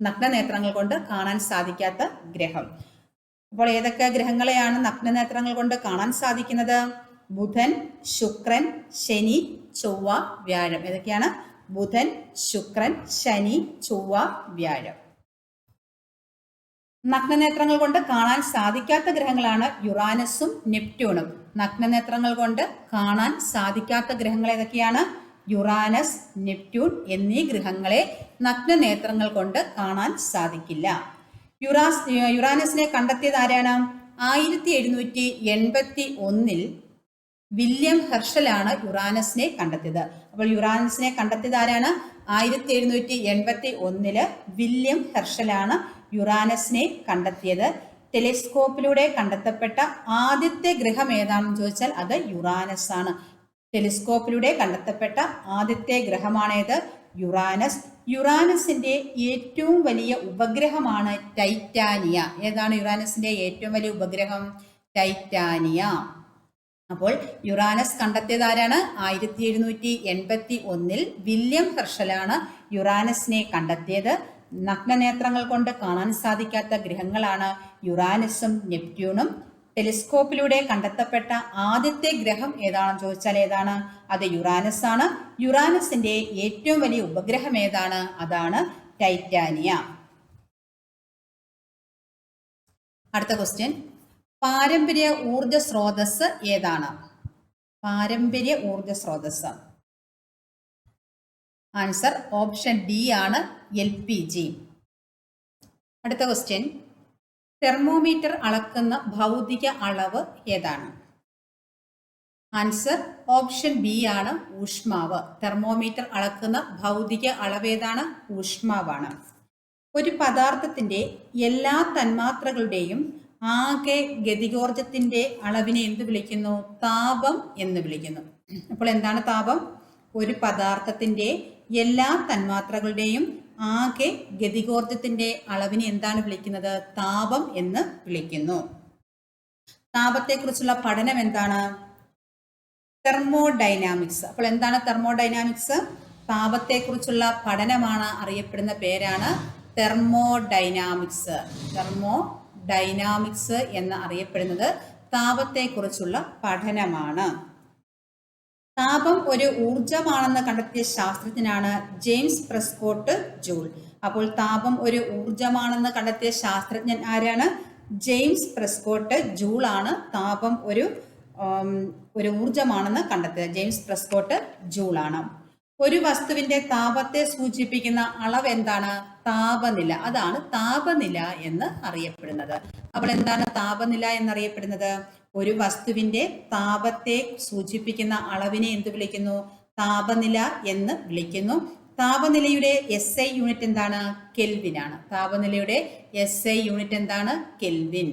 നഗ്നനേത്രങ്ങൾ കൊണ്ട് കാണാൻ സാധിക്കാത്ത ഗ്രഹം. അപ്പോൾ ഏതൊക്കെ ഗ്രഹങ്ങളെയാണ് നഗ്നനേത്രങ്ങൾ കൊണ്ട് കാണാൻ സാധിക്കുന്നത്? ബുധൻ, ശുക്രൻ, ശനി, ചൊവ്വ, വ്യാഴം. ഏതൊക്കെയാണ്? ബുധൻ, ശുക്രൻ, ശനി, ചൊവ്വ, വ്യാഴം. നഗ്നനേത്രങ്ങൾ കൊണ്ട് കാണാൻ സാധിക്കാത്ത ഗ്രഹങ്ങളാണ് യുറാനസും നെപ്റ്റ്യൂണും. നഗ്നനേത്രങ്ങൾ കൊണ്ട് കാണാൻ സാധിക്കാത്ത ഗ്രഹങ്ങൾ ഏതൊക്കെയാണ്? യുറാനസ്, നെപ്റ്റ്യൂൺ എന്നീ ഗ്രഹങ്ങളെ നഗ്നനേത്രങ്ങൾ കൊണ്ട് കാണാൻ സാധിക്കില്ല. യുറാനസിനെ കണ്ടെത്തിയത് ആരാണ്? 1781 വില്യം ഹെർഷലാണ് യുറാനസിനെ കണ്ടെത്തിയത്. അപ്പോൾ യുറാനസിനെ കണ്ടെത്തിയത് ആരാണ്? 1781 വില്യം ഹെർഷലാണ് യുറാനസിനെ കണ്ടെത്തിയത്. ടെലിസ്കോപ്പിലൂടെ കണ്ടെത്തപ്പെട്ട ആദ്യത്തെ ഗ്രഹം ഏതാണെന്ന് ചോദിച്ചാൽ അത് യുറാനസ് ആണ്. ടെലിസ്കോപ്പിലൂടെ കണ്ടെത്തപ്പെട്ട ആദ്യത്തെ ഗ്രഹമാണേത്? യുറാനസ്. യുറാനസിന്റെ ഏറ്റവും വലിയ ഉപഗ്രഹമാണ് ടൈറ്റാനിയ. ഏതാണ് യുറാനസിന്റെ ഏറ്റവും വലിയ ഉപഗ്രഹം? ടൈറ്റാനിയ. അപ്പോൾ യുറാനസ് കണ്ടെത്തിയത് ആരാണ്? 1781 വില്യം ഹെർഷലാണ് യുറാനസിനെ കണ്ടെത്തിയത്. നഗ്നനേത്രങ്ങൾ കൊണ്ട് കാണാൻ സാധിക്കാത്ത ഗ്രഹങ്ങളാണ് യുറാനസും നെപ്റ്റ്യൂണും. ടെലിസ്കോപ്പിലൂടെ കണ്ടെത്തപ്പെട്ട ആദ്യത്തെ ഗ്രഹം ഏതാണെന്ന് ചോദിച്ചാൽ ഏതാണ്? അത് യുറാനസ് ആണ്. യുറാനസിന്റെ ഏറ്റവും വലിയ ഉപഗ്രഹം ഏതാണ്? അതാണ് ടൈറ്റാനിയ. അടുത്ത ക്വസ്റ്റ്യൻ, പാരമ്പര്യ ഊർജ സ്രോതസ് ഏതാണ്? പാരമ്പര്യ ഊർജ സ്രോതസ്. ആൻസർ ഓപ്ഷൻ ഡി ആണ്, LPG. അടുത്ത ക്വസ്റ്റ്യൻ, തെർമോമീറ്റർ അളക്കുന്ന ഭൗതിക അളവ് ഏതാണ്? ആൻസർ ഓപ്ഷൻ ബി ആണ് ഊഷ്മാവ്. തെർമോമീറ്റർ അളക്കുന്ന ഭൗതിക അളവ് ഏതാണ്? ഊഷ്മാവാണ്. ഒരു പദാർത്ഥത്തിന്റെ എല്ലാ തന്മാത്രകളുടെയും ആകെ ഗതികോർജത്തിന്റെ അളവിനെ എന്ത് വിളിക്കുന്നു? താപം എന്ന് വിളിക്കുന്നു. അപ്പോൾ എന്താണ് താപം? ഒരു പദാർത്ഥത്തിന്റെ എല്ലാ തന്മാത്രകളുടെയും ആകെ ഗതികോർജത്തിന്റെ അളവിനെ എന്താണ് വിളിക്കുന്നത്? താപം എന്ന് വിളിക്കുന്നു. താപത്തെക്കുറിച്ചുള്ള പഠനം എന്താണ്? തെർമോഡൈനാമിക്സ്. അപ്പോൾ എന്താണ് തെർമോഡൈനാമിക്സ്? താപത്തെക്കുറിച്ചുള്ള പഠനമാണ് അറിയപ്പെടുന്ന പേരാണ് തെർമോഡൈനാമിക്സ്. തെർമോഡൈനാമിക്സ് എന്ന് അറിയപ്പെടുന്നത് താപത്തെക്കുറിച്ചുള്ള പഠനമാണ്. താപം ഒരു ഊർജമാണെന്ന് കണ്ടെത്തിയ ശാസ്ത്രജ്ഞനാണ് ജെയിംസ് പ്രെസ്കോട്ട് ജൂൾ. അപ്പോൾ താപം ഒരു ഊർജമാണെന്ന് കണ്ടെത്തിയ ശാസ്ത്രജ്ഞൻ ആരാണ്? ജെയിംസ് പ്രെസ്കോട്ട് ജൂൾ ആണ് താപം ഒരു ഊർജമാണെന്ന് കണ്ടെത്തിയത്. ജെയിംസ് പ്രെസ്കോട്ട് ജൂൾ ആണ്. ഒരു വസ്തുവിന്റെ താപത്തെ സൂചിപ്പിക്കുന്ന അളവ് എന്താണ്? താപനില. അതാണ് താപനില എന്ന് അറിയപ്പെടുന്നത്. അപ്പോൾ എന്താണ് താപനില എന്നറിയപ്പെടുന്നത്? ഒരു വസ്തുവിന്റെ താപത്തെ സൂചിപ്പിക്കുന്ന അളവിനെ എന്ത് വിളിക്കുന്നു? താപനില എന്ന് വിളിക്കുന്നു. താപനിലയുടെ SI യൂണിറ്റ് എന്താണ്? കെൽവിൻ ആണ്. താപനിലയുടെ SI യൂണിറ്റ് എന്താണ്? കെൽവിൻ.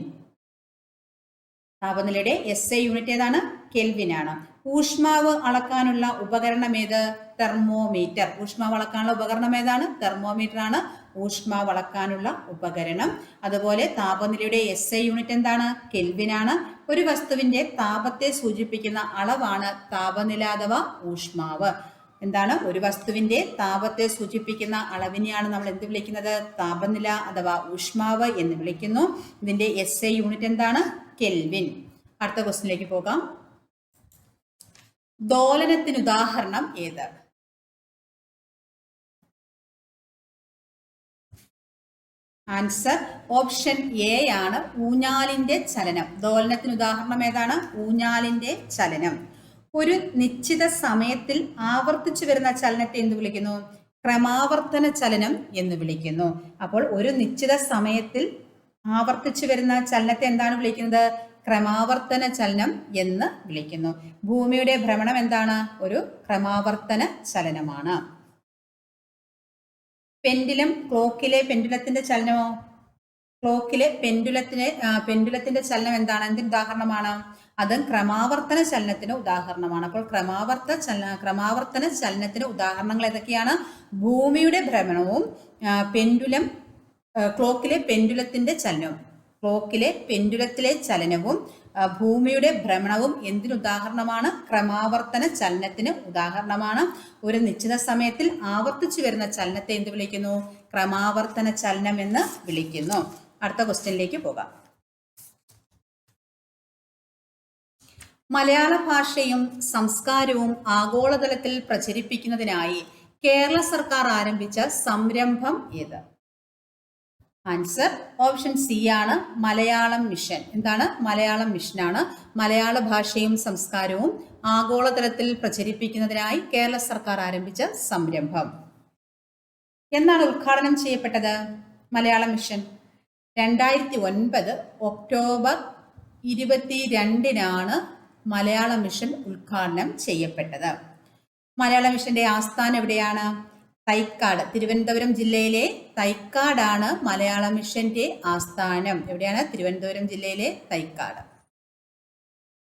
താപനിലയുടെ SI യൂണിറ്റ് ഏതാണ്? കെൽവിൻ ആണ്. ഊഷ്മാവ് അളക്കാനുള്ള ഉപകരണം ഏത്? തെർമോമീറ്റർ. ഊഷ്മാവ് അളക്കാനുള്ള ഉപകരണം ഏതാണ്? തെർമോമീറ്റർ ആണ് ഊഷ്മാവ് അളക്കാനുള്ള ഉപകരണം. അതുപോലെ താപനിലയുടെ SI യൂണിറ്റ് എന്താണ്? കെൽവിൻ ആണ്. ഒരു വസ്തുവിന്റെ താപത്തെ സൂചിപ്പിക്കുന്ന അളവാണ് താപനില അഥവാ ഊഷ്മാവ്. എന്താണ്? ഒരു വസ്തുവിന്റെ താപത്തെ സൂചിപ്പിക്കുന്ന അളവിനെയാണ് നമ്മൾ എന്ത് വിളിക്കുന്നത്? താപനില അഥവാ ഊഷ്മാവ് എന്ന് വിളിക്കുന്നു. ഇതിന്റെ SI യൂണിറ്റ് എന്താണ്? കെൽവിൻ. അടുത്ത ക്വസ്റ്റ്യനിലേക്ക് പോകാം. ദോലനത്തിന് ഉദാഹരണം ഏത്? ആൻസർ ഓപ്ഷൻ എ ആണ് ഊഞ്ഞാലിന്റെ ചലനം. ദോലനത്തിന് ഉദാഹരണം ഏതാണ്? ഊഞ്ഞാലിന്റെ ചലനം. ഒരു നിശ്ചിത സമയത്തിൽ ആവർത്തിച്ചു വരുന്ന ചലനത്തെ എന്ത് വിളിക്കുന്നു? ക്രമാവർത്തന ചലനം എന്ന് വിളിക്കുന്നു. അപ്പോൾ ഒരു നിശ്ചിത സമയത്തിൽ ആവർത്തിച്ചു വരുന്ന ചലനത്തെ എന്താണ് വിളിക്കുന്നത്? ക്രമാവർത്തന ചലനം എന്ന് വിളിക്കുന്നു. ഭൂമിയുടെ ഭ്രമണം എന്താണ്? ഒരു ക്രമാവർത്തന ചലനമാണ്. പെൻഡുലം, ക്ലോക്കിലെ പെൻഡുലത്തിന്റെ ചലനമോ? ക്ലോക്കിലെ പെൻഡുലത്തിന്റെ ചലനം എന്താണ്? എന്തിന് ഉദാഹരണമാണ്? അത് ക്രമാവർത്തന ചലനത്തിന് ഉദാഹരണമാണ്. അപ്പോൾ ക്രമാവർത്തന ചലനത്തിന് ഉദാഹരണങ്ങൾ ഏതൊക്കെയാണ്? ഭൂമിയുടെ ഭ്രമണവും ക്ലോക്കിലെ പെൻഡുലത്തിന്റെ ചലനവും. ക്ലോക്കിലെ പെൻഡുലത്തിലെ ചലനവും ഭൂമിയുടെ ഭ്രമണവും എന്തിന് ഉദാഹരണമാണ്? ക്രമാവർത്തന ചലനത്തിന് ഉദാഹരണമാണ്. ഒരു നിശ്ചിത സമയത്തിൽ ആവർത്തിച്ചു വരുന്ന ചലനത്തെ എന്ത് വിളിക്കുന്നു? ക്രമാവർത്തന ചലനം എന്ന് വിളിക്കുന്നു. അടുത്ത ക്വസ്റ്റ്യനിലേക്ക് പോകാം. മലയാള ഭാഷയും സംസ്കാരവും ആഗോളതലത്തിൽ പ്രചരിപ്പിക്കുന്നതിനായി കേരള സർക്കാർ ആരംഭിച്ച സംരംഭം ഏത്? ആൻസർ ഓപ്ഷൻ സി ആണ് മലയാളം മിഷൻ. എന്താണ്? മലയാളം മിഷനാണ്. മലയാള ഭാഷയും സംസ്കാരവും ആഗോളതലത്തിൽ പ്രചരിപ്പിക്കുന്നതിനായി കേരള സർക്കാർ ആരംഭിച്ച സംരംഭം. എന്നാണ് ഉദ്ഘാടനം ചെയ്യപ്പെട്ടത് മലയാളം മിഷൻ? 2009 ഒക്ടോബർ 22-നാണ് മലയാള മിഷൻ ഉദ്ഘാടനം ചെയ്യപ്പെട്ടത്. മലയാള മിഷന്റെ ആസ്ഥാനം എവിടെയാണ്? തൈക്കാട്. തിരുവനന്തപുരം ജില്ലയിലെ തൈക്കാടാണ് മലയാള മിഷന്റെ ആസ്ഥാനം. എവിടെയാണ്? തിരുവനന്തപുരം ജില്ലയിലെ തൈക്കാട്.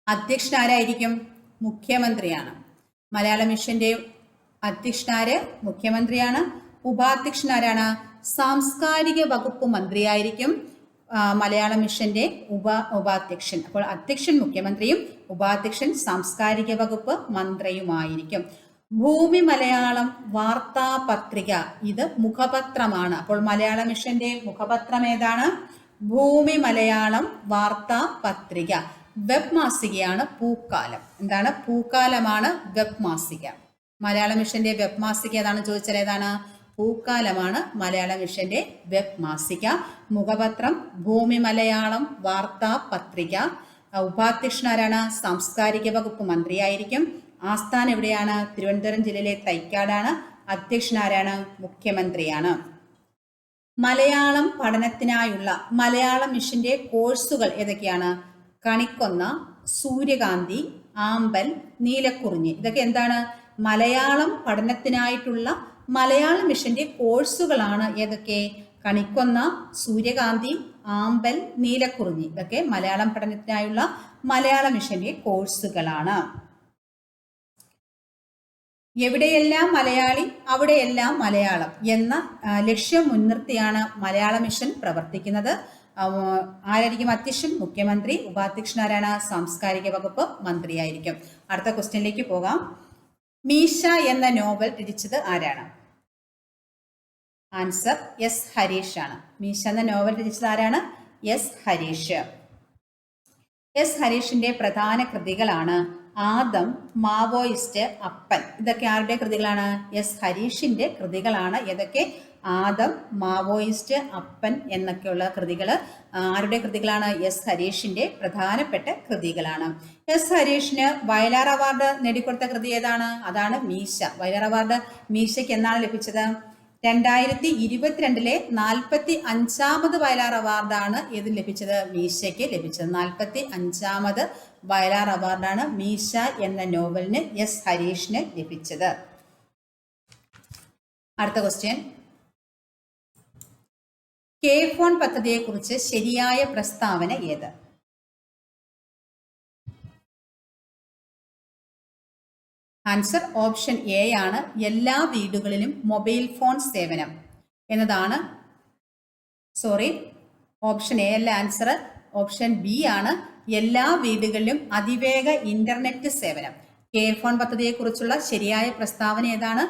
അധ്യക്ഷനാരായിരിക്കും? മുഖ്യമന്ത്രിയാണ്. മലയാള മിഷന്റെ അധ്യക്ഷനാര്? മുഖ്യമന്ത്രിയാണ്. ഉപാധ്യക്ഷനാരാണ്? സാംസ്കാരിക വകുപ്പ് മന്ത്രിയായിരിക്കും മലയാള മിഷന്റെ ഉപാധ്യക്ഷൻ. അപ്പോൾ അധ്യക്ഷൻ മുഖ്യമന്ത്രിയും ഉപാധ്യക്ഷൻ സാംസ്കാരിക വകുപ്പ് മന്ത്രിയുമായിരിക്കും. ഭൂമി മലയാളം വാർത്താ പത്രിക, ഇത് മുഖപത്രമാണ്. അപ്പോൾ മലയാള മിഷന്റെ മുഖപത്രം ഏതാണ്? ഭൂമി മലയാളം വാർത്താ പത്രിക. വെബ് മാസികയാണ് പൂക്കാലം. എന്താണ്? പൂക്കാലമാണ് വെബ് മാസിക. മലയാള മിഷന്റെ വെബ് മാസിക ഏതാണ് ചോദിച്ചാൽ ഏതാണ്? പൂക്കാലമാണ് മലയാള മിഷന്റെ വെബ് മാസിക. മുഖപത്രം ഭൂമി മലയാളം വാർത്താ പത്രിക. ഉപാധ്യക്ഷനാരാണ്? സാംസ്കാരിക വകുപ്പ് മന്ത്രിയായിരിക്കും. ആസ്ഥാനം എവിടെയാണ്? തിരുവനന്തപുരം ജില്ലയിലെ തൈക്കാടാണ്. അധ്യക്ഷനാരാണ്? മുഖ്യമന്ത്രിയാണ്. മലയാളം പഠനത്തിനായുള്ള മലയാളം മിഷന്റെ കോഴ്സുകൾ ഏതൊക്കെയാണ്? കണിക്കൊന്ന, സൂര്യകാന്തി, ആമ്പൽ, നീലക്കുറിഞ്ഞി. ഇതൊക്കെ എന്താണ്? മലയാളം പഠനത്തിനായിട്ടുള്ള മലയാളം മിഷന്റെ കോഴ്സുകളാണ്. ഏതൊക്കെ? കണിക്കൊന്ന, സൂര്യകാന്തി, ആമ്പൽ, നീലക്കുറിഞ്ഞി. ഇതൊക്കെ മലയാളം പഠനത്തിനായുള്ള മലയാളം മിഷന്റെ കോഴ്സുകളാണ്. എവിടെയെല്ലാം മലയാളി അവിടെയെല്ലാം മലയാളം എന്ന ലക്ഷ്യം മുൻനിർത്തിയാണ് മലയാള മിഷൻ പ്രവർത്തിക്കുന്നത്. ആരായിരിക്കും അധ്യക്ഷൻ? മുഖ്യമന്ത്രി. ഉപാധ്യക്ഷനാരാണ്? സാംസ്കാരിക വകുപ്പ് മന്ത്രിയായിരിക്കും. അടുത്ത ക്വസ്റ്റ്യനിലേക്ക് പോകാം. മീശ എന്ന നോവൽ രചിച്ചത് ആരാണ്? ആൻസർ എസ് ഹരീഷ് ആണ്. മീശ എന്ന നോവൽ രചിച്ചത് ആരാണ്? എസ് ഹരീഷ്. എസ് ഹരീഷിന്റെ പ്രധാന കൃതികളാണ് ആദം, മാവോയിസ്റ്റ്, അപ്പൻ. ഇതൊക്കെ ആരുടെ കൃതികളാണ്? എസ് ഹരീഷിന്റെ കൃതികളാണ്. ഏതൊക്കെ? ആദം, മാവോയിസ്റ്റ്, അപ്പൻ എന്നൊക്കെയുള്ള കൃതികൾ ആരുടെ കൃതികളാണ്? എസ് ഹരീഷിന്റെ പ്രധാനപ്പെട്ട കൃതികളാണ്. എസ് ഹരീഷിന് വയലാർ അവാർഡ് നേടിക്കൊടുത്ത കൃതി ഏതാണ്? അതാണ് മീശ. വയലാർ അവാർഡ് മീശയ്ക്ക് എന്നാണ് ലഭിച്ചത്? 2022 45ാമത് വയലാർ അവാർഡാണ് ഏത് ലഭിച്ചത്? മീശയ്ക്ക് ലഭിച്ചത്. 45ാമത് വയലാർ അവാർഡാണ് മീശ എന്ന നോവലിന് എസ് ഹരീഷിന് ലഭിച്ചത്. അടുത്ത ക്വസ്റ്റ്യൻ. കെ ഫോൺ പദ്ധതിയെക്കുറിച്ച് ശരിയായ പ്രസ്താവന ഏത്? ആൻസർ ഓപ്ഷൻ എ ആണ്. എല്ലാ വീടുകളിലും മൊബൈൽ ഫോൺ സേവനം എന്നതാണ്. ഓപ്ഷൻ എ അല്ല ആൻസർ. ഓപ്ഷൻ ബി ആണ്. എല്ലാ വീടുകളിലും അതിവേഗ ഇന്റർനെറ്റ് സേവനം. കെ ഫോൺ പദ്ധതിയെക്കുറിച്ചുള്ള ശരിയായ പ്രസ്താവന ഏതാണ്?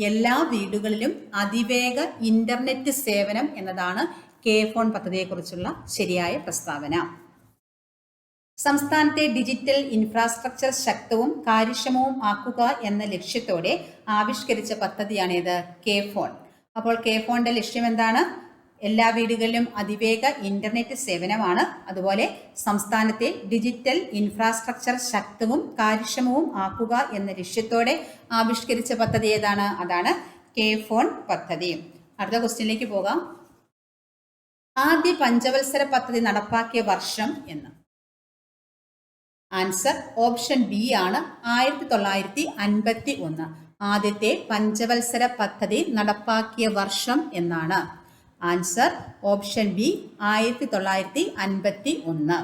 എല്ലാ വീടുകളിലും അതിവേഗ ഇന്റർനെറ്റ് സേവനം എന്നതാണ് കെ ഫോൺ പദ്ധതിയെക്കുറിച്ചുള്ള ശരിയായ പ്രസ്താവന. സംസ്ഥാനത്തെ ഡിജിറ്റൽ ഇൻഫ്രാസ്ട്രക്ചർ ശക്തവും കാര്യക്ഷമവും ആക്കുക എന്ന ലക്ഷ്യത്തോടെ ആവിഷ്കരിച്ച പദ്ധതിയാണേത്? K FON. അപ്പോൾ കെ ഫോണിന്റെ ലക്ഷ്യം എന്താണ്? എല്ലാ വീടുകളിലും അതിവേഗ ഇന്റർനെറ്റ് സേവനമാണ്. അതുപോലെ സംസ്ഥാനത്തെ ഡിജിറ്റൽ ഇൻഫ്രാസ്ട്രക്ചർ ശക്തവും കാര്യക്ഷമവും ആക്കുക എന്ന ലക്ഷ്യത്തോടെ ആവിഷ്കരിച്ച പദ്ധതി ഏതാണ്? അതാണ് കെ ഫോൺ പദ്ധതി. അടുത്ത ക്വസ്റ്റ്യനിലേക്ക് പോകാം. ആദ്യ പഞ്ചവത്സര പദ്ധതി നടപ്പാക്കിയ വർഷം എന്ന്. ആൻസർ ഓപ്ഷൻ ബി ആണ്. 1951. ആദ്യത്തെ പഞ്ചവത്സര പദ്ധതി നടപ്പാക്കിയ വർഷം എന്നാണ്. Answer option B 1951.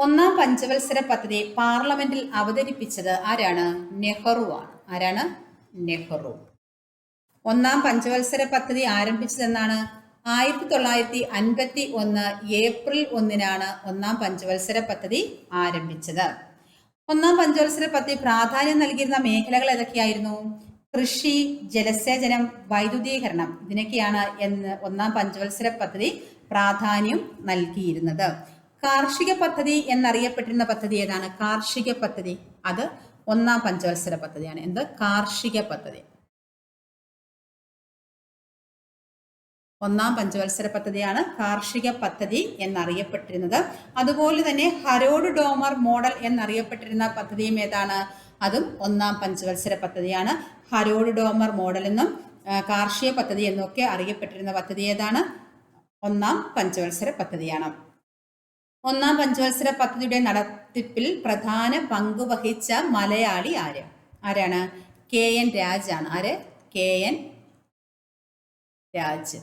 ഒന്നാം പഞ്ചവത്സര പദ്ധതി പാർലമെന്റിൽ അവതരിപ്പിച്ചത് ആരാണ്? നെഹ്റു ആണ്. ആരാണ്? നെഹ്റു. ഒന്നാം പഞ്ചവത്സര പദ്ധതി ആരംഭിച്ചതെന്നാണ്? 1951 ഏപ്രിൽ 1-നാണ് ഒന്നാം പഞ്ചവത്സര പദ്ധതി ആരംഭിച്ചത്. ഒന്നാം പഞ്ചവത്സര പദ്ധതി പ്രാധാന്യം നൽകിയിരുന്ന മേഖലകൾ ഏതൊക്കെയായിരുന്നു? കൃഷി, ജലസേചനം, വൈദ്യുതീകരണം. ഇതിനൊക്കെയാണ് ഒന്നാം പഞ്ചവത്സര പദ്ധതി പ്രാധാന്യം നൽകിയിരുന്നത്. കാർഷിക പദ്ധതി എന്നറിയപ്പെട്ടിരുന്ന പദ്ധതി ഏതാണ്? കാർഷിക പദ്ധതി. അത് ഒന്നാം പഞ്ചവത്സര പദ്ധതിയാണ്. എന്ത്? കാർഷിക പദ്ധതി. ഒന്നാം പഞ്ചവത്സര പദ്ധതിയാണ് കാർഷിക പദ്ധതി എന്നറിയപ്പെട്ടിരുന്നത്. അതുപോലെ തന്നെ ഹരോഡ് ഡോമർ മോഡൽ എന്നറിയപ്പെട്ടിരുന്ന പദ്ധതിയും ഏതാണ്? അതും ഒന്നാം പഞ്ചവത്സര പദ്ധതിയാണ്. ഹരോഡ് ഡോമർ മോഡൽ എന്നും കാർഷിക പദ്ധതി എന്നൊക്കെ അറിയപ്പെട്ടിരുന്ന പദ്ധതി ഏതാണ്? ഒന്നാം പഞ്ചവത്സര പദ്ധതിയാണ്. ഒന്നാം പഞ്ചവത്സര പദ്ധതിയുടെ നടത്തിപ്പിൽ പ്രധാന പങ്ക് വഹിച്ച മലയാളി ആരാണ്? KN രാജാണ്. ആര്? KN രാജ്.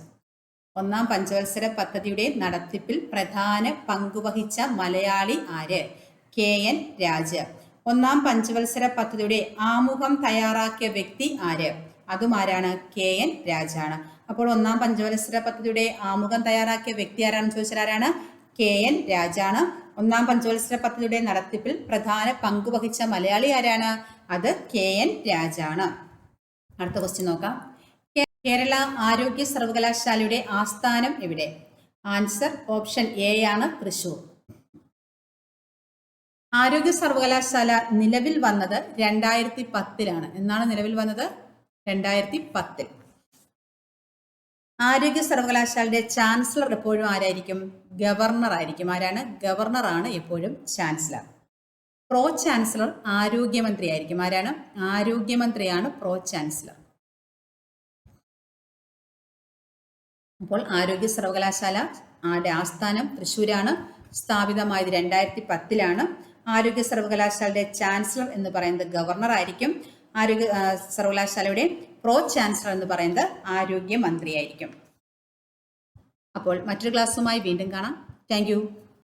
ഒന്നാം പഞ്ചവത്സര പദ്ധതിയുടെ നടത്തിപ്പിൽ പ്രധാന പങ്കുവഹിച്ച മലയാളി ആര്? KN രാജ്. ഒന്നാം പഞ്ചവത്സര പദ്ധതിയുടെ ആമുഖം തയ്യാറാക്കിയ വ്യക്തി ആര്? അതും ആരാണ്? KN രാജാണ്. അപ്പോൾ ഒന്നാം പഞ്ചവത്സര പദ്ധതിയുടെ ആമുഖം തയ്യാറാക്കിയ വ്യക്തി ആരാണെന്ന് ചോദിച്ചാൽ ആരാണ്? KN രാജാണ്. ഒന്നാം പഞ്ചവത്സര പദ്ധതിയുടെ നടത്തിപ്പിൽ പ്രധാന പങ്കുവഹിച്ച മലയാളി ആരാണ്? അത് KN രാജാണ്. അടുത്ത ക്വസ്റ്റ്യൻ നോക്കാം. കേരള ആരോഗ്യ സർവകലാശാലയുടെ ആസ്ഥാനം എവിടെ? ആൻസർ ഓപ്ഷൻ എ ആണ്. തൃശൂർ. ആരോഗ്യ സർവകലാശാല നിലവിൽ വന്നത് 2010-ലാണ്. എന്നാണ് നിലവിൽ വന്നത്? 2010. ആരോഗ്യ സർവകലാശാലയുടെ ചാൻസലർ എപ്പോഴും ആരായിരിക്കും? ഗവർണർ ആയിരിക്കും. ആരാണ്? ഗവർണറാണ് എപ്പോഴും ചാൻസലർ. പ്രോ ചാൻസലർ ആരോഗ്യമന്ത്രി ആയിരിക്കും. ആരാണ്? ആരോഗ്യമന്ത്രിയാണ് പ്രോ ചാൻസലർ. അപ്പോൾ ആരോഗ്യ സർവകലാശാല ആസ്ഥാനം തൃശ്ശൂരാണ്. സ്ഥാപിതമായത് 2010 ആരോഗ്യ സർവകലാശാലയുടെ ചാൻസലർ എന്ന് പറയുന്നത് ഗവർണർ ആയിരിക്കും. ആരോഗ്യ സർവകലാശാലയുടെ പ്രോ ചാൻസലർ എന്ന് പറയുന്നത് ആരോഗ്യമന്ത്രിയായിരിക്കും. അപ്പോൾ മറ്റൊരു ക്ലാസ്സുമായി വീണ്ടും കാണാം. Thank you.